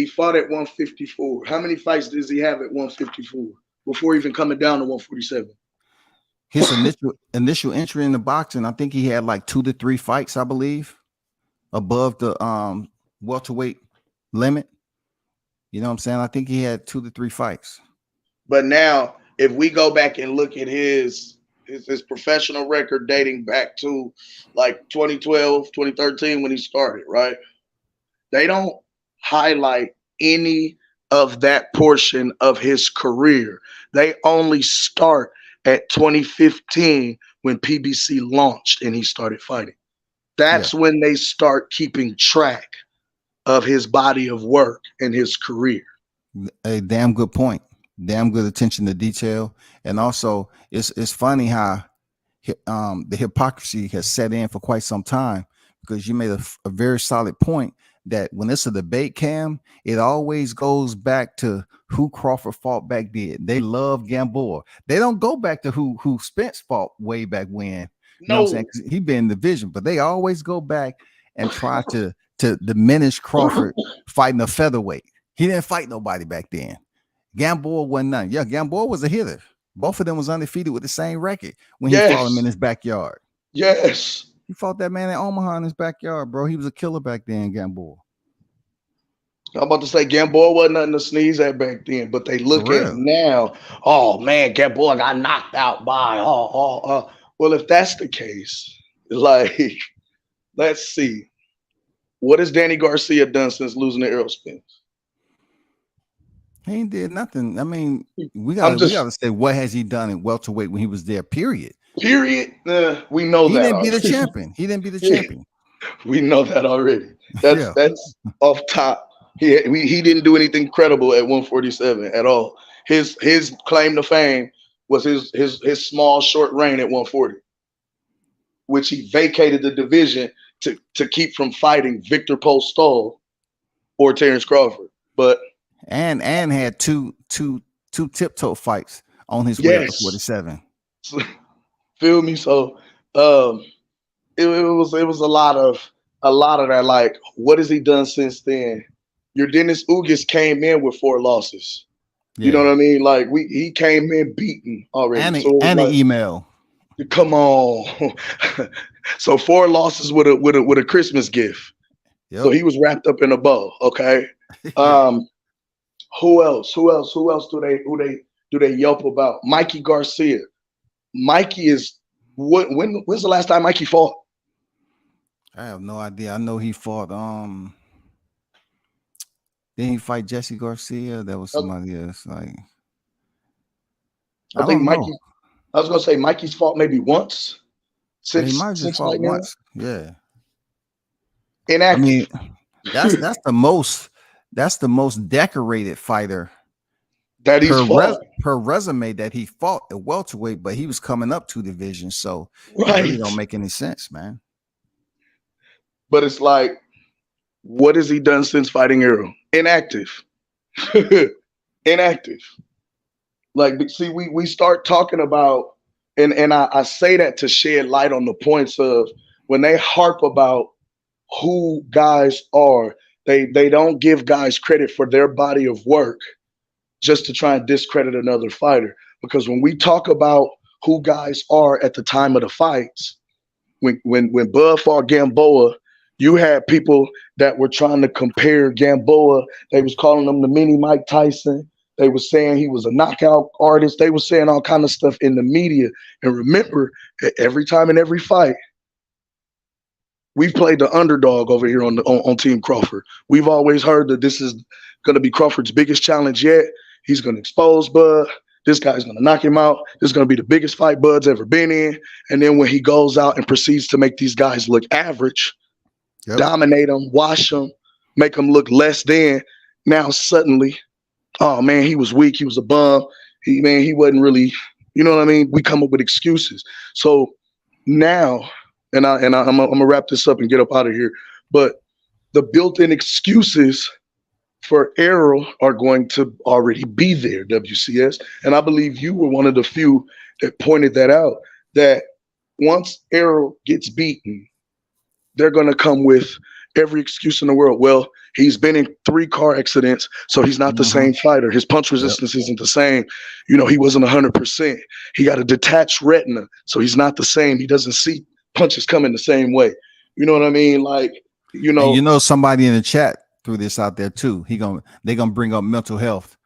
Speaker 6: fought at 154. How many fights does he have at 154 before even coming down to 147?
Speaker 2: His initial entry in the boxing, I think he had like 2 to 3 fights, I believe, above the welterweight limit. You know what I'm saying? I think he had 2 to 3 fights.
Speaker 6: But now, if we go back and look at his professional record dating back to like 2012, 2013 when he started, right? They don't highlight any of that portion of his career. They only start at 2015 when PBC launched and he started fighting. That's when they start keeping track of his body of work and his career.
Speaker 2: A damn good point. Damn good attention to detail. And also it's funny how the hypocrisy has set in for quite some time, because you made a very solid point that when it's a debate, Cam, it always goes back to who Crawford fought back then. They love Gamboa. They don't go back to who Spence fought way back when. You know what I'm saying? 'Cause he been in the division, but they always go back and try to diminish Crawford fighting a featherweight. He didn't fight nobody back then. Gamboa wasn't none. Yeah, Gamboa was a hitter. Both of them was undefeated with the same record when he fought him in his backyard.
Speaker 6: Yes.
Speaker 2: He fought that man in Omaha in his backyard, bro. He was a killer back then, Gamboa.
Speaker 6: I'm about to say Gamboa wasn't nothing to sneeze at back then, but they look at now. Oh man, Gamboa got knocked out by. Well, if that's the case, like, let's see, what has Danny Garcia done since losing to Errol Spence?
Speaker 2: He ain't did nothing. I mean, we gotta say, what has he done in welterweight when he was there? Period.
Speaker 6: We know
Speaker 2: he
Speaker 6: that
Speaker 2: didn't be the champion. He didn't be the champion.
Speaker 6: We know that already. That's off top. He didn't do anything credible at 147 at all. His claim to fame was his small short reign at 140, which he vacated the division to keep from fighting Victor Postol or Terrence Crawford. But
Speaker 2: and had two tiptoe fights on his way up to 47.
Speaker 6: Feel me? So it was a lot of that. Like, what has he done since then? Your Dennis Ugas came in with 4 losses. Yeah. You know what I mean? Like, he came in beaten already.
Speaker 2: And an email.
Speaker 6: Come on. So 4 losses with a Christmas gift. Yep. So he was wrapped up in a bow. Okay. Who else do they yelp about? Mikey Garcia. Mikey is when's the last time Mikey fought?
Speaker 2: I have no idea. I know he fought didn't he fight Jesse Garcia? That was somebody else. Like,
Speaker 6: I think Mikey. I was gonna say Mikey's fought maybe once.
Speaker 2: He might just fought once. Yeah.
Speaker 6: Inactive.
Speaker 2: I mean, that's the most decorated fighter
Speaker 6: that he's fought.
Speaker 2: Per resume that he fought at welterweight, but he was coming up 2 divisions, so it really don't make any sense, man.
Speaker 6: But it's like, what has he done since fighting Errol? Inactive. Inactive. Like, see, we start talking about, and I say that to shed light on the points of when they harp about who guys are, they don't give guys credit for their body of work just to try and discredit another fighter. Because when we talk about who guys are at the time of the fights, when Bud fought Gamboa, you had people that were trying to compare Gamboa. They was calling him the mini Mike Tyson. They were saying he was a knockout artist. They were saying all kind of stuff in the media. And remember, every time in every fight, we've played the underdog over here on Team Crawford. We've always heard that this is going to be Crawford's biggest challenge yet. He's going to expose Bud. This guy's going to knock him out. This is going to be the biggest fight Bud's ever been in. And then when he goes out and proceeds to make these guys look average, dominate them, wash them, make them look less than, now suddenly, oh man, he was weak. He was a bum. He wasn't really, you know what I mean? We come up with excuses. So now, and I'm gonna wrap this up and get up out of here. But the built-in excuses for Errol are going to already be there, WCS. And I believe you were one of the few that pointed that out, that once Errol gets beaten, they're going to come with every excuse in the world. Well, he's been in 3 car accidents, so he's not the same fighter. His punch resistance isn't the same. You know, he wasn't 100%. He got a detached retina, so he's not the same. He doesn't see punches coming the same way. You know what I mean? Like, you know,
Speaker 2: somebody in the chat threw this out there too. They're gonna bring up mental health.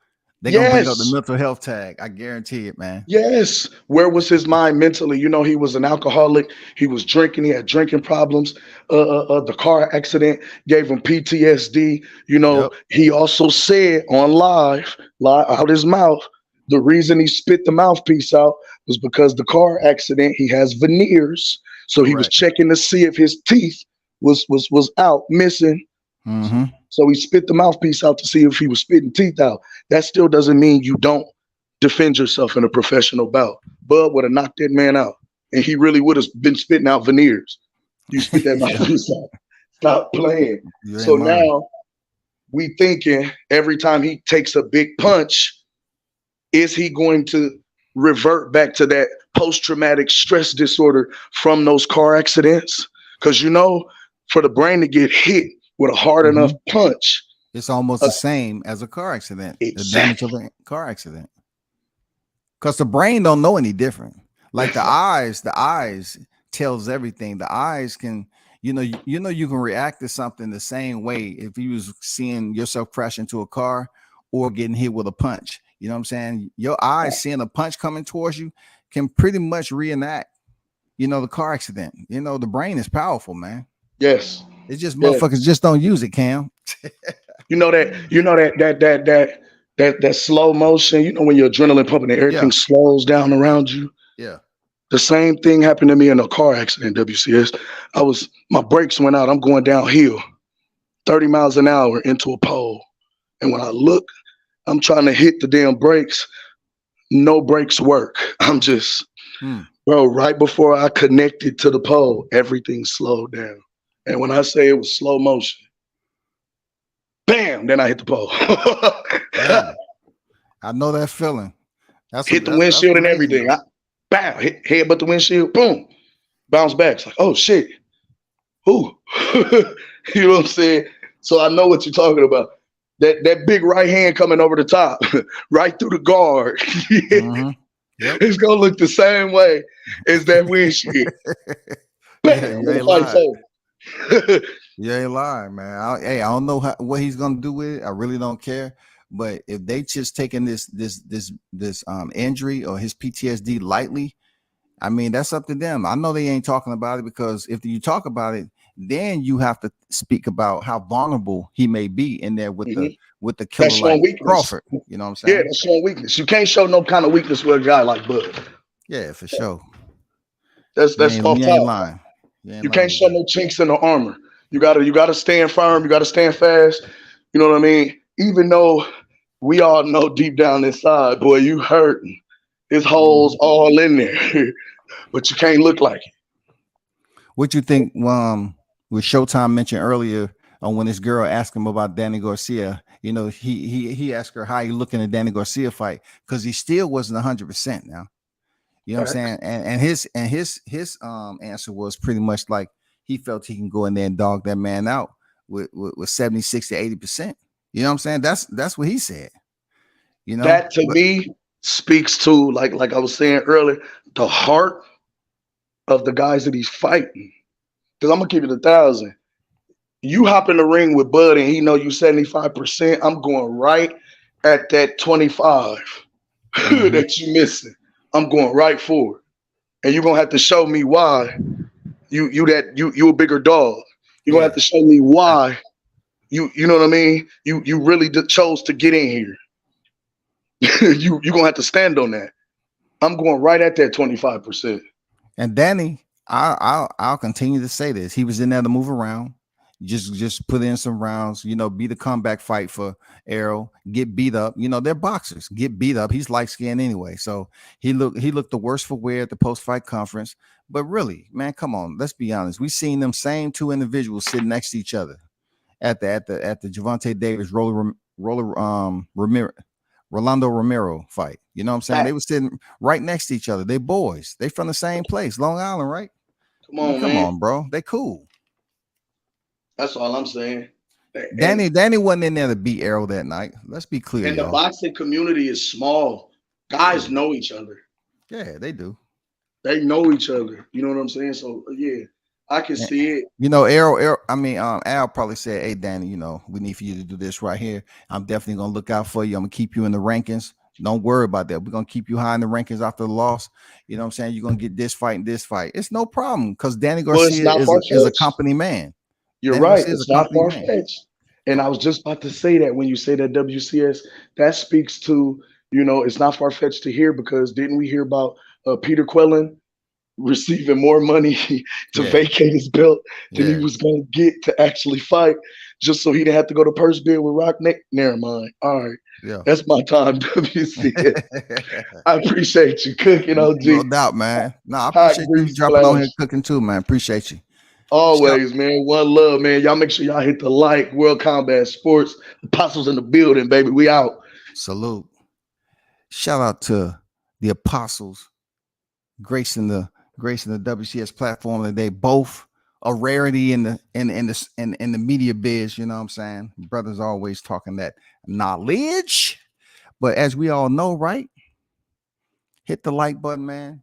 Speaker 2: They're gonna bring up the mental health tag. I guarantee it, man.
Speaker 6: Yes. Where was his mind mentally? You know, he was an alcoholic. He was drinking. He had drinking problems. The car accident gave him PTSD. You know, he also said on live out his mouth, the reason he spit the mouthpiece out was because the car accident, he has veneers. So he was checking to see if his teeth was out, missing.
Speaker 2: Mm-hmm.
Speaker 6: So he spit the mouthpiece out to see if he was spitting teeth out. That still doesn't mean you don't defend yourself in a professional bout. Bud would have knocked that man out, and he really would have been spitting out veneers. You spit that mouthpiece out. Stop playing. So now we thinking every time he takes a big punch, is he going to revert back to that post-traumatic stress disorder from those car accidents? Because, you know, for the brain to get hit with a hard enough punch,
Speaker 2: It's almost the same as a car accident, the damage of a car accident. Because the brain don't know any different. Like the eyes tells everything. The eyes can, you can react to something the same way if you was seeing yourself crash into a car or getting hit with a punch. You know what I'm saying? Your eyes seeing a punch coming towards you can pretty much reenact, the car accident. The brain is powerful, man.
Speaker 6: Yes.
Speaker 2: It's just motherfuckers just don't use it, Cam.
Speaker 6: That slow motion, when your adrenaline pumping and everything slows down around you.
Speaker 2: Yeah.
Speaker 6: The same thing happened to me in a car accident, WCS. My brakes went out. I'm going downhill 30 miles an hour into a pole. And when I look, I'm trying to hit the damn brakes. No brakes work. I'm just, bro, right before I connected to the pole, everything slowed down. And when I say it was slow motion, bam, then I hit the pole.
Speaker 2: I know that feeling.
Speaker 6: Hit the windshield and everything. Bam, hit headbutt the windshield, boom, bounce back. It's like, oh shit. Ooh. You know what I'm saying? So I know what you're talking about. That big right hand coming over the top, right through the guard.
Speaker 2: Mm-hmm. Yep.
Speaker 6: It's gonna look the same way as that windshield. Bam,
Speaker 2: you ain't lying. You ain't lying, man. I don't know what he's gonna do with it. I really don't care. But if they just taking this injury or his PTSD lightly, I mean, that's up to them. I know they ain't talking about it because if you talk about it, then you have to speak about how vulnerable he may be in there with the killer like Crawford. You know what I'm saying?
Speaker 6: Yeah, that's showing weakness. You can't show no kind of weakness with a guy like Bud.
Speaker 2: Yeah, for sure.
Speaker 6: That's off top. You can't show no chinks in the armor. You gotta stand firm. You gotta stand fast. You know what I mean? Even though we all know deep down inside, boy, you hurting. There's holes all in there, but you can't look like it.
Speaker 2: What you think? With Showtime mentioned earlier when this girl asked him about Danny Garcia, he asked her how you looking at Danny Garcia fight because he still wasn't 100% now. You know what I'm saying? And his answer was pretty much like he felt he can go in there and dog that man out with 76 to 80%. You know what I'm saying? That's what he said.
Speaker 6: That to me speaks to like I was saying earlier, the heart of the guys that he's fighting. Because I'm gonna keep it 1,000. You hop in the ring with Bud and he know you 75%. I'm going right at that 25 that you missing. I'm going right for it. And you're gonna have to show me why you a bigger dog. You're gonna have to show me why you know what I mean? You really chose to get in here. You're gonna have to stand on that. I'm going right at that 25%.
Speaker 2: And Danny, I'll continue to say this. He was in there to move around, just put in some rounds, be the comeback fight for Errol, get beat up. They're boxers, get beat up. He's light skinned anyway. So he looked the worst for wear at the post-fight conference. But really, man, come on, let's be honest. We've seen them same two individuals sitting next to each other at the Gervonta Davis Rolando Romero fight. You know what I'm saying? They were sitting right next to each other. They boys. They from the same place, Long Island, right? Come on, bro. They cool.
Speaker 6: That's all I'm saying.
Speaker 2: Danny wasn't in there to beat Errol that night. Let's be clear.
Speaker 6: And the boxing community is small. Guys know each other.
Speaker 2: Yeah, they do.
Speaker 6: They know each other. You know what I'm saying? So yeah, I can see it.
Speaker 2: Al probably said, "Hey, Danny, we need for you to do this right here. I'm definitely gonna look out for you. I'm gonna keep you in the rankings. Don't worry about that. We're gonna keep you high in the rankings after the loss. You know what I'm saying? You're gonna get this fight and this fight. It's no problem because Danny Garcia is a company man.
Speaker 6: You're
Speaker 2: Danny
Speaker 6: right.
Speaker 2: Garcia
Speaker 6: It's not far-fetched. And I was just about to say that when you say that WCS, that speaks to, it's not far-fetched to hear because didn't we hear about Peter Quellen receiving more money to vacate his belt than he was going to get to actually fight just so he didn't have to go to purse bid with Rock Neck? Never mind. All right.
Speaker 2: Yeah.
Speaker 6: That's my time, WCS. I appreciate you cooking, OG.
Speaker 2: No doubt, man. No, I appreciate you dropping on here cooking too, man. Appreciate you.
Speaker 6: Always, man. One love, man. Y'all make sure y'all hit the like. World Combat Sports. Apostles in the building, baby. We out.
Speaker 2: Salute. Shout out to the Apostles gracing the WCS platform today. Both a rarity in the media biz. You know what I'm saying? Brothers always talking that knowledge. But as we all know, right? Hit the like button, man.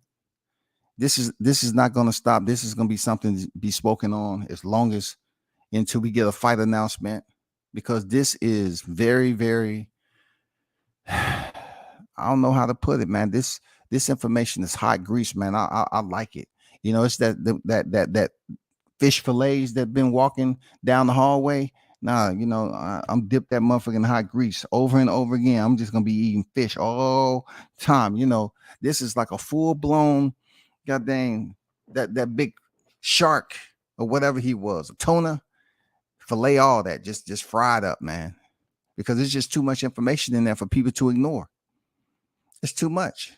Speaker 2: This is not going to stop. This is going to be something to be spoken on as long as until we get a fight announcement, because this is very, very, I don't know how to put it, man. This information is hot grease, man. I like it. You know, it's that fish fillets that been walking down the hallway. Nah, you know, I'm dipped that motherfucking hot grease over and over again. I'm just gonna be eating fish all time. You know, this is like a full blown, goddamn, that big shark or whatever he was, a tuna fillet, all that just fried up, man. Because it's just too much information in there for people to ignore. It's too much.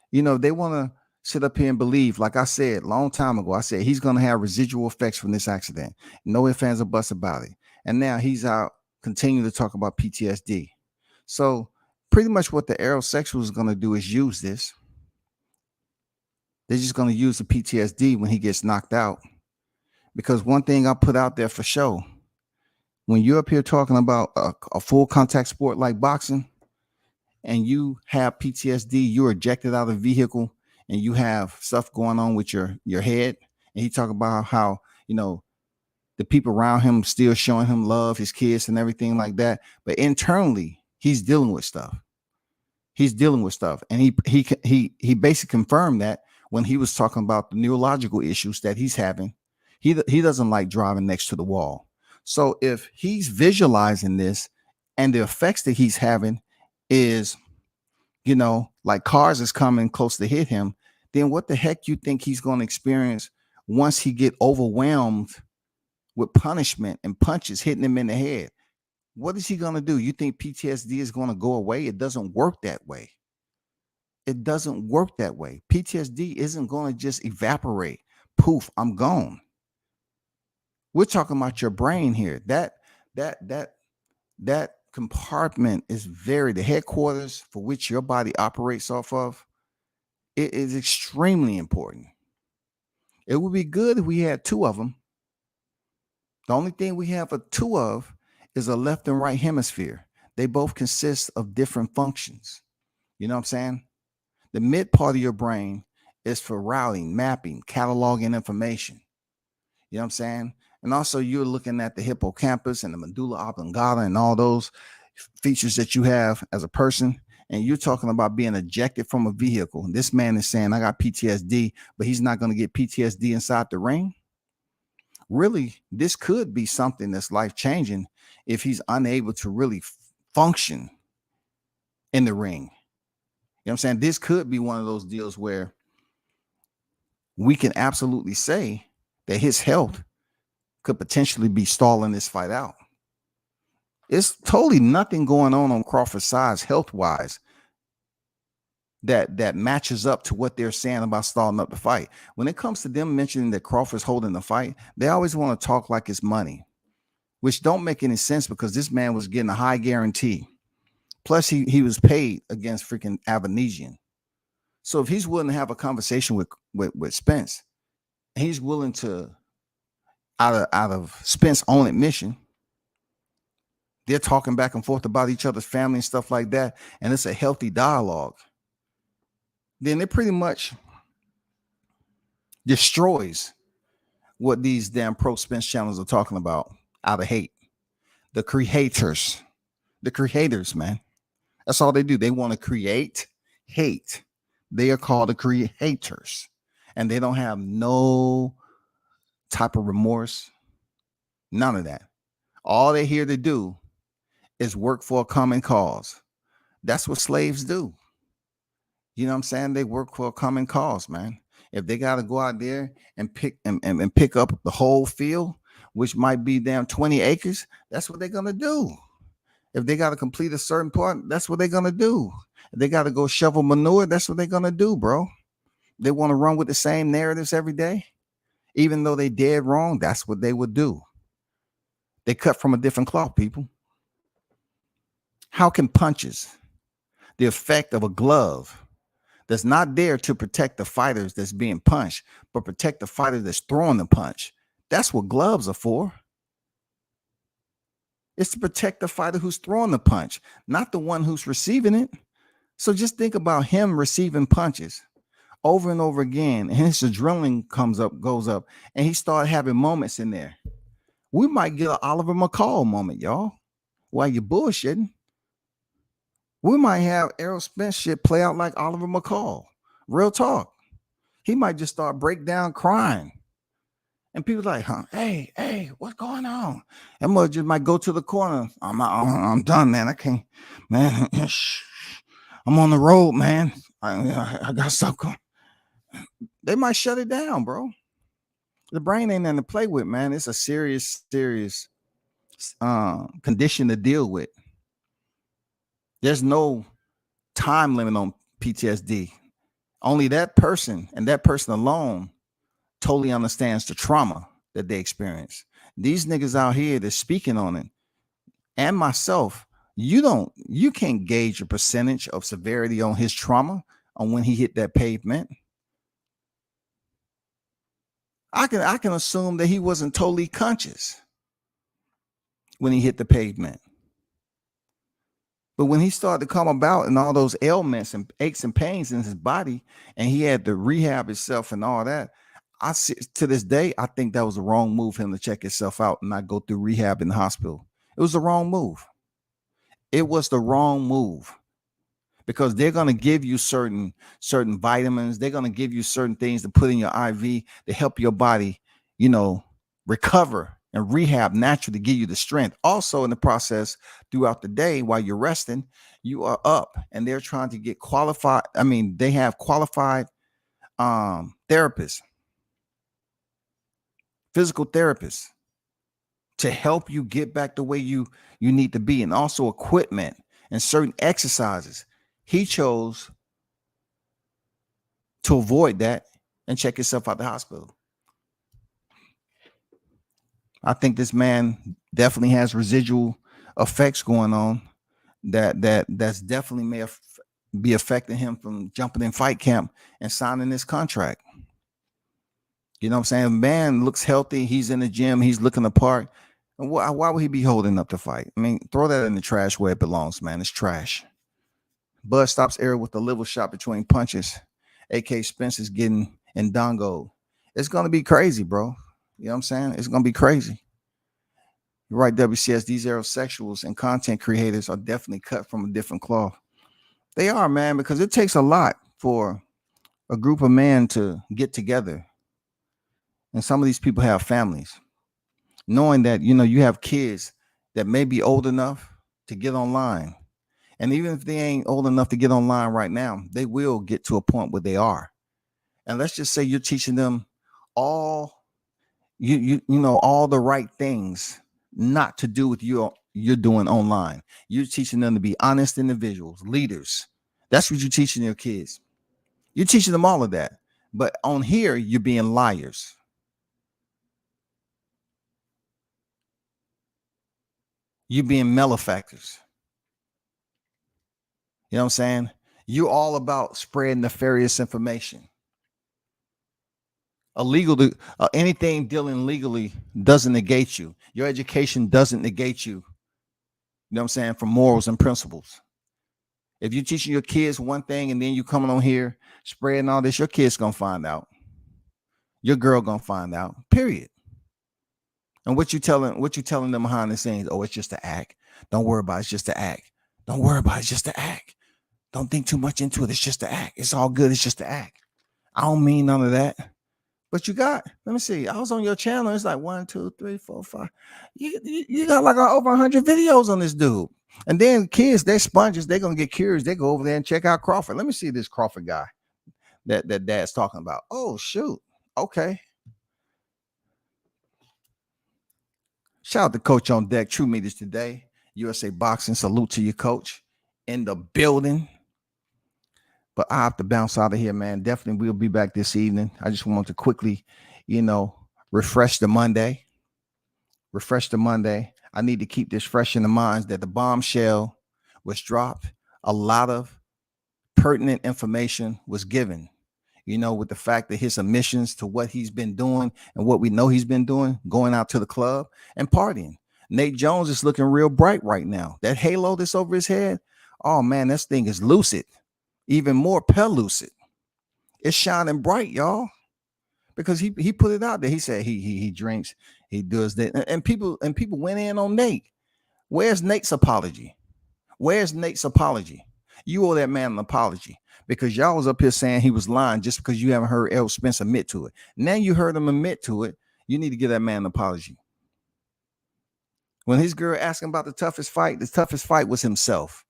Speaker 2: You know, they want to sit up here and believe, like I said long time ago, I said he's going to have residual effects from this accident. No ifs, ands, or buts about it. And now he's out continuing to talk about PTSD. So pretty much what the aerosexual is going to do is use this. They're just going to use the PTSD when he gets knocked out. Because one thing I put out there for show, when you're up here talking about a full contact sport like boxing, and you have PTSD, you're ejected out of the vehicle, and you have stuff going on with your head. And he talked about how, you know, the people around him still showing him love, his kids and everything like that. But internally, he's dealing with stuff. He's dealing with stuff. And he basically confirmed that when he was talking about the neurological issues that he's having. He doesn't like driving next to the wall. So if he's visualizing this and the effects that he's having is, you know, like cars is coming close to hit him, then what the heck you think he's going to experience once he get overwhelmed with punishment and punches hitting him in the head? What is he going to do? You think PTSD is going to go away? It doesn't work that way. It doesn't work that way. PTSD isn't going to just evaporate. Poof, I'm gone. We're talking about your brain here. That compartment is the headquarters for which your body operates off of. It is extremely important. It would be good if we had two of them. The only thing we have two of is a left and right hemisphere. They both consist of different functions. You know what I'm saying? The mid part of your brain is for routing, mapping, cataloging information. You know what I'm saying? And also you're looking at the hippocampus and the medulla oblongata and all those features that you have as a person. And you're talking about being ejected from a vehicle. And this man is saying, I got PTSD, but he's not going to get PTSD inside the ring. Really, this could be something that's life-changing if he's unable to really function in the ring. You know what I'm saying? This could be one of those deals where we can absolutely say that his health could potentially be stalling this fight out. It's totally nothing going on Crawford's side health-wise that matches up to what they're saying about stalling up the fight. When it comes to them mentioning that Crawford's holding the fight, they always want to talk like it's money, which don't make any sense because this man was getting a high guarantee. Plus, he was paid against freaking Avanesian. So if he's willing to have a conversation with Spence, he's willing to, out of Spence's own admission, they're talking back and forth about each other's family and stuff like that, and it's a healthy dialogue, then it pretty much destroys what these damn pro Spence channels are talking about out of hate. The creators, man. That's all they do. They want to create hate. They are called the creators, and they don't have no type of remorse. None of that. All they're here to do is work for a common cause. That's what slaves do. You know what I'm saying? They work for a common cause, man. If they got to go out there and pick up the whole field, which might be damn 20 acres, that's what they're going to do. If they got to complete a certain part, that's what they're going to do. If they got to go shovel manure, that's what they're going to do, bro. They want to run with the same narratives every day. Even though they dead wrong, that's what they would do. They cut from a different cloth, people. How can punches, the effect of a glove, that's not there to protect the fighters that's being punched, but protect the fighter that's throwing the punch. That's what gloves are for. It's to protect the fighter who's throwing the punch, not the one who's receiving it. So just think about him receiving punches over and over again, and his adrenaline goes up, and he started having moments in there. We might get an Oliver McCall moment, y'all, while you're bullshitting. We might have Errol Spence shit play out like Oliver McCall. Real talk. He might just start break down crying. And people like, hey, what's going on? And Mud just might go to the corner. I'm done, man. I can't, man. I'm on the road, man. I got stuff going. They might shut it down, bro. The brain ain't nothing to play with, man. It's a serious condition to deal with. There's no time limit on PTSD. Only that person and that person alone totally understands the trauma that they experience. These niggas out here that's speaking on it, and myself, you can't gauge a percentage of severity on his trauma on when he hit that pavement. I can assume that he wasn't totally conscious when he hit the pavement. But when he started to come about and all those ailments and aches and pains in his body, and he had to rehab himself and all that, I see to this day, I think that was the wrong move for him to check himself out and not go through rehab in the hospital. It was the wrong move. It was the wrong move, because they're going to give you certain vitamins. They're going to give you certain things to put in your IV to help your body, recover and rehab naturally, to give you the strength. Also in the process, throughout the day while you're resting, you are up, and they're trying to get qualified. I mean, they have qualified therapists, physical therapists, to help you get back the way you need to be, and also equipment and certain exercises. He chose to avoid that and check himself out the hospital. I think this man definitely has residual effects going on that's definitely may be affecting him from jumping in fight camp and signing this contract. You know what I'm saying? The man looks healthy. He's in the gym. He's looking the part. And why would he be holding up the fight? I mean, throw that in the trash where it belongs, man. It's trash. Bud stops Errol with the liver shot between punches. AK Spence is getting Ndongo. It's going to be crazy, bro. You know what I'm saying? It's going to be crazy. You're right, WCS. These aerosexuals and content creators are definitely cut from a different cloth. They are, man, because it takes a lot for a group of men to get together. And some of these people have families. Knowing that, you have kids that may be old enough to get online. And even if they ain't old enough to get online right now, they will get to a point where they are. And let's just say you're teaching them all all the right things not to do with you're doing online. You're teaching them to be honest individuals, leaders. That's what you're teaching your kids. You're teaching them all of that. But on here, you're being liars. You're being malefactors. You know what I'm saying? You're all about spreading nefarious information. Anything dealing legally doesn't negate you. Your education doesn't negate you. You know what I'm saying? For morals and principles. If you're teaching your kids one thing and then you coming on here spreading all this, your kid's gonna find out. Your girl gonna find out. Period. And what you telling them behind the scenes? Oh, it's just an act. Don't worry about it. It's just an act. Don't worry about it. It's just an act. Don't think too much into it. It's just an act. It's all good. It's just an act. I don't mean none of that. But let me see. I was on your channel. It's like 1, 2, 3, 4, 5. You got like over 100 videos on this dude. And then kids, they're sponges. They're going to get curious. They go over there and check out Crawford. Let me see this Crawford guy that dad's talking about. Oh, shoot. Okay. Shout out to Coach on Deck. True Meters today. USA Boxing. Salute to your coach in the building. But I have to bounce out of here, man. Definitely we'll be back this evening. I just want to quickly, refresh the Monday. I need to keep this fresh in the minds that the bombshell was dropped. A lot of pertinent information was given, you know, with the fact that his admissions to what he's been doing and what we know he's been doing, going out to the club and partying. Nate Jones is looking real bright right now. That halo that's over his head, oh man, this thing is lucid, even more pellucid. It's shining bright, y'all, because he put it out there. He said he drinks, he does that, and people went in on Nate. Where's Nate's apology? Where's Nate's apology? You owe that man an apology, because y'all was up here saying he was lying just because you haven't heard Errol Spence admit to it. Now you heard him admit to it. You need to give that man an apology. When his girl asked him about the toughest fight was himself.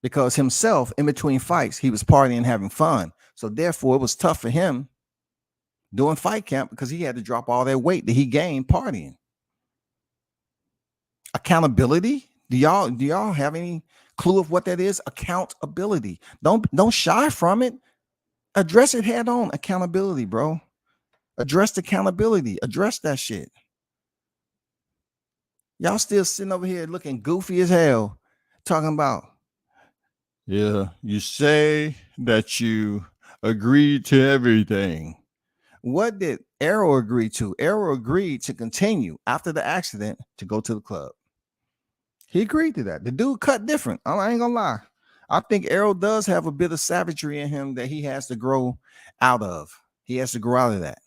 Speaker 2: Because himself, in between fights, he was partying and having fun. So therefore, it was tough for him doing fight camp because he had to drop all that weight that he gained partying. Accountability. Do y'all have any clue of what that is? Accountability. Don't shy from it. Address it head on. Accountability, bro. Address the accountability. Address that shit. Y'all still sitting over here looking goofy as hell, talking about, yeah, you say that you agreed to everything. What did Errol agree to? Errol agreed to continue after the accident to go to the club. He agreed to that. The dude cut different. I ain't gonna lie. I think Errol does have a bit of savagery in him that he has to grow out of. He has to grow out of that.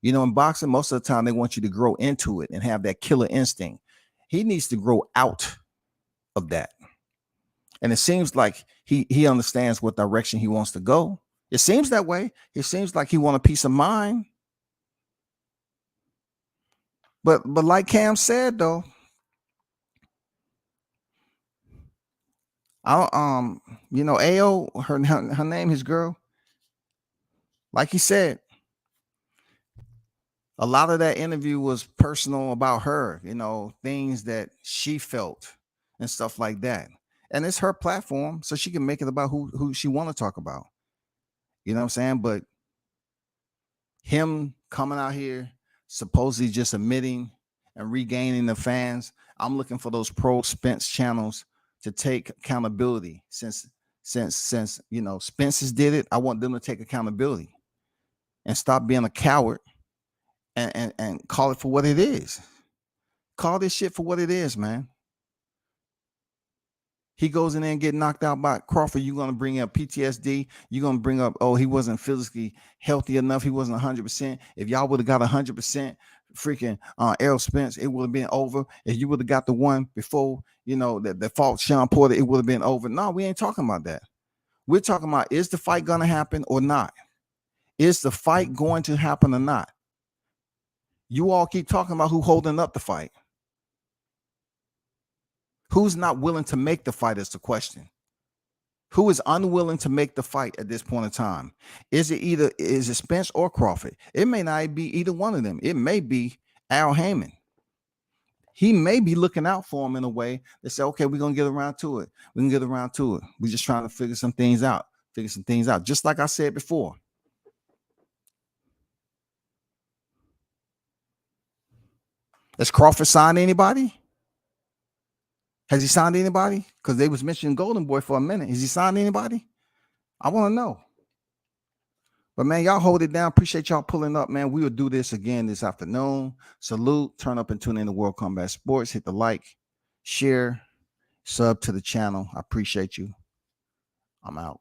Speaker 2: You know, in boxing, most of the time they want you to grow into it and have that killer instinct. He needs to grow out of that. And it seems like he understands what direction he wants to go. It seems that way. It seems like he wants a peace of mind. But like Cam said, though, you know, AO, her name, his girl, like he said, a lot of that interview was personal about her, you know, things that she felt and stuff like that. And it's her platform, so she can make it about who she want to talk about. You know what I'm saying? But him coming out here, supposedly just admitting and regaining the fans, I'm looking for those pro Spence channels to take accountability. Since you know Spence's did it, I want them to take accountability and stop being a coward and call it for what it is. Call this shit for what it is, man. He goes in there and get knocked out by Crawford. You're going to bring up PTSD. You're going to bring up, oh, he wasn't physically healthy enough. He wasn't 100%. If y'all would have got 100% freaking Errol Spence, it would have been over. If you would have got the one before, you know, that fought Sean Porter, it would have been over. No, we ain't talking about that. We're talking about, is the fight going to happen or not? Is the fight going to happen or not? You all keep talking about who holding up the fight. Who's not willing to make the fight is the question. Who is unwilling to make the fight at this point in time? Is it Spence or Crawford? It may not be either one of them. It may be Al Heyman. He may be looking out for him in a way that say, okay, we're going to get around to it. We can get around to it. We're just trying to figure some things out. Just like I said before. Has Crawford signed anybody? Has he signed anybody? Because they was mentioning Golden Boy for a minute. Has he signed anybody? I want to know. But, man, y'all hold it down. Appreciate y'all pulling up, man. We will do this again this afternoon. Salute. Turn up and tune in to World Combat Sports. Hit the like, share, sub to the channel. I appreciate you. I'm out.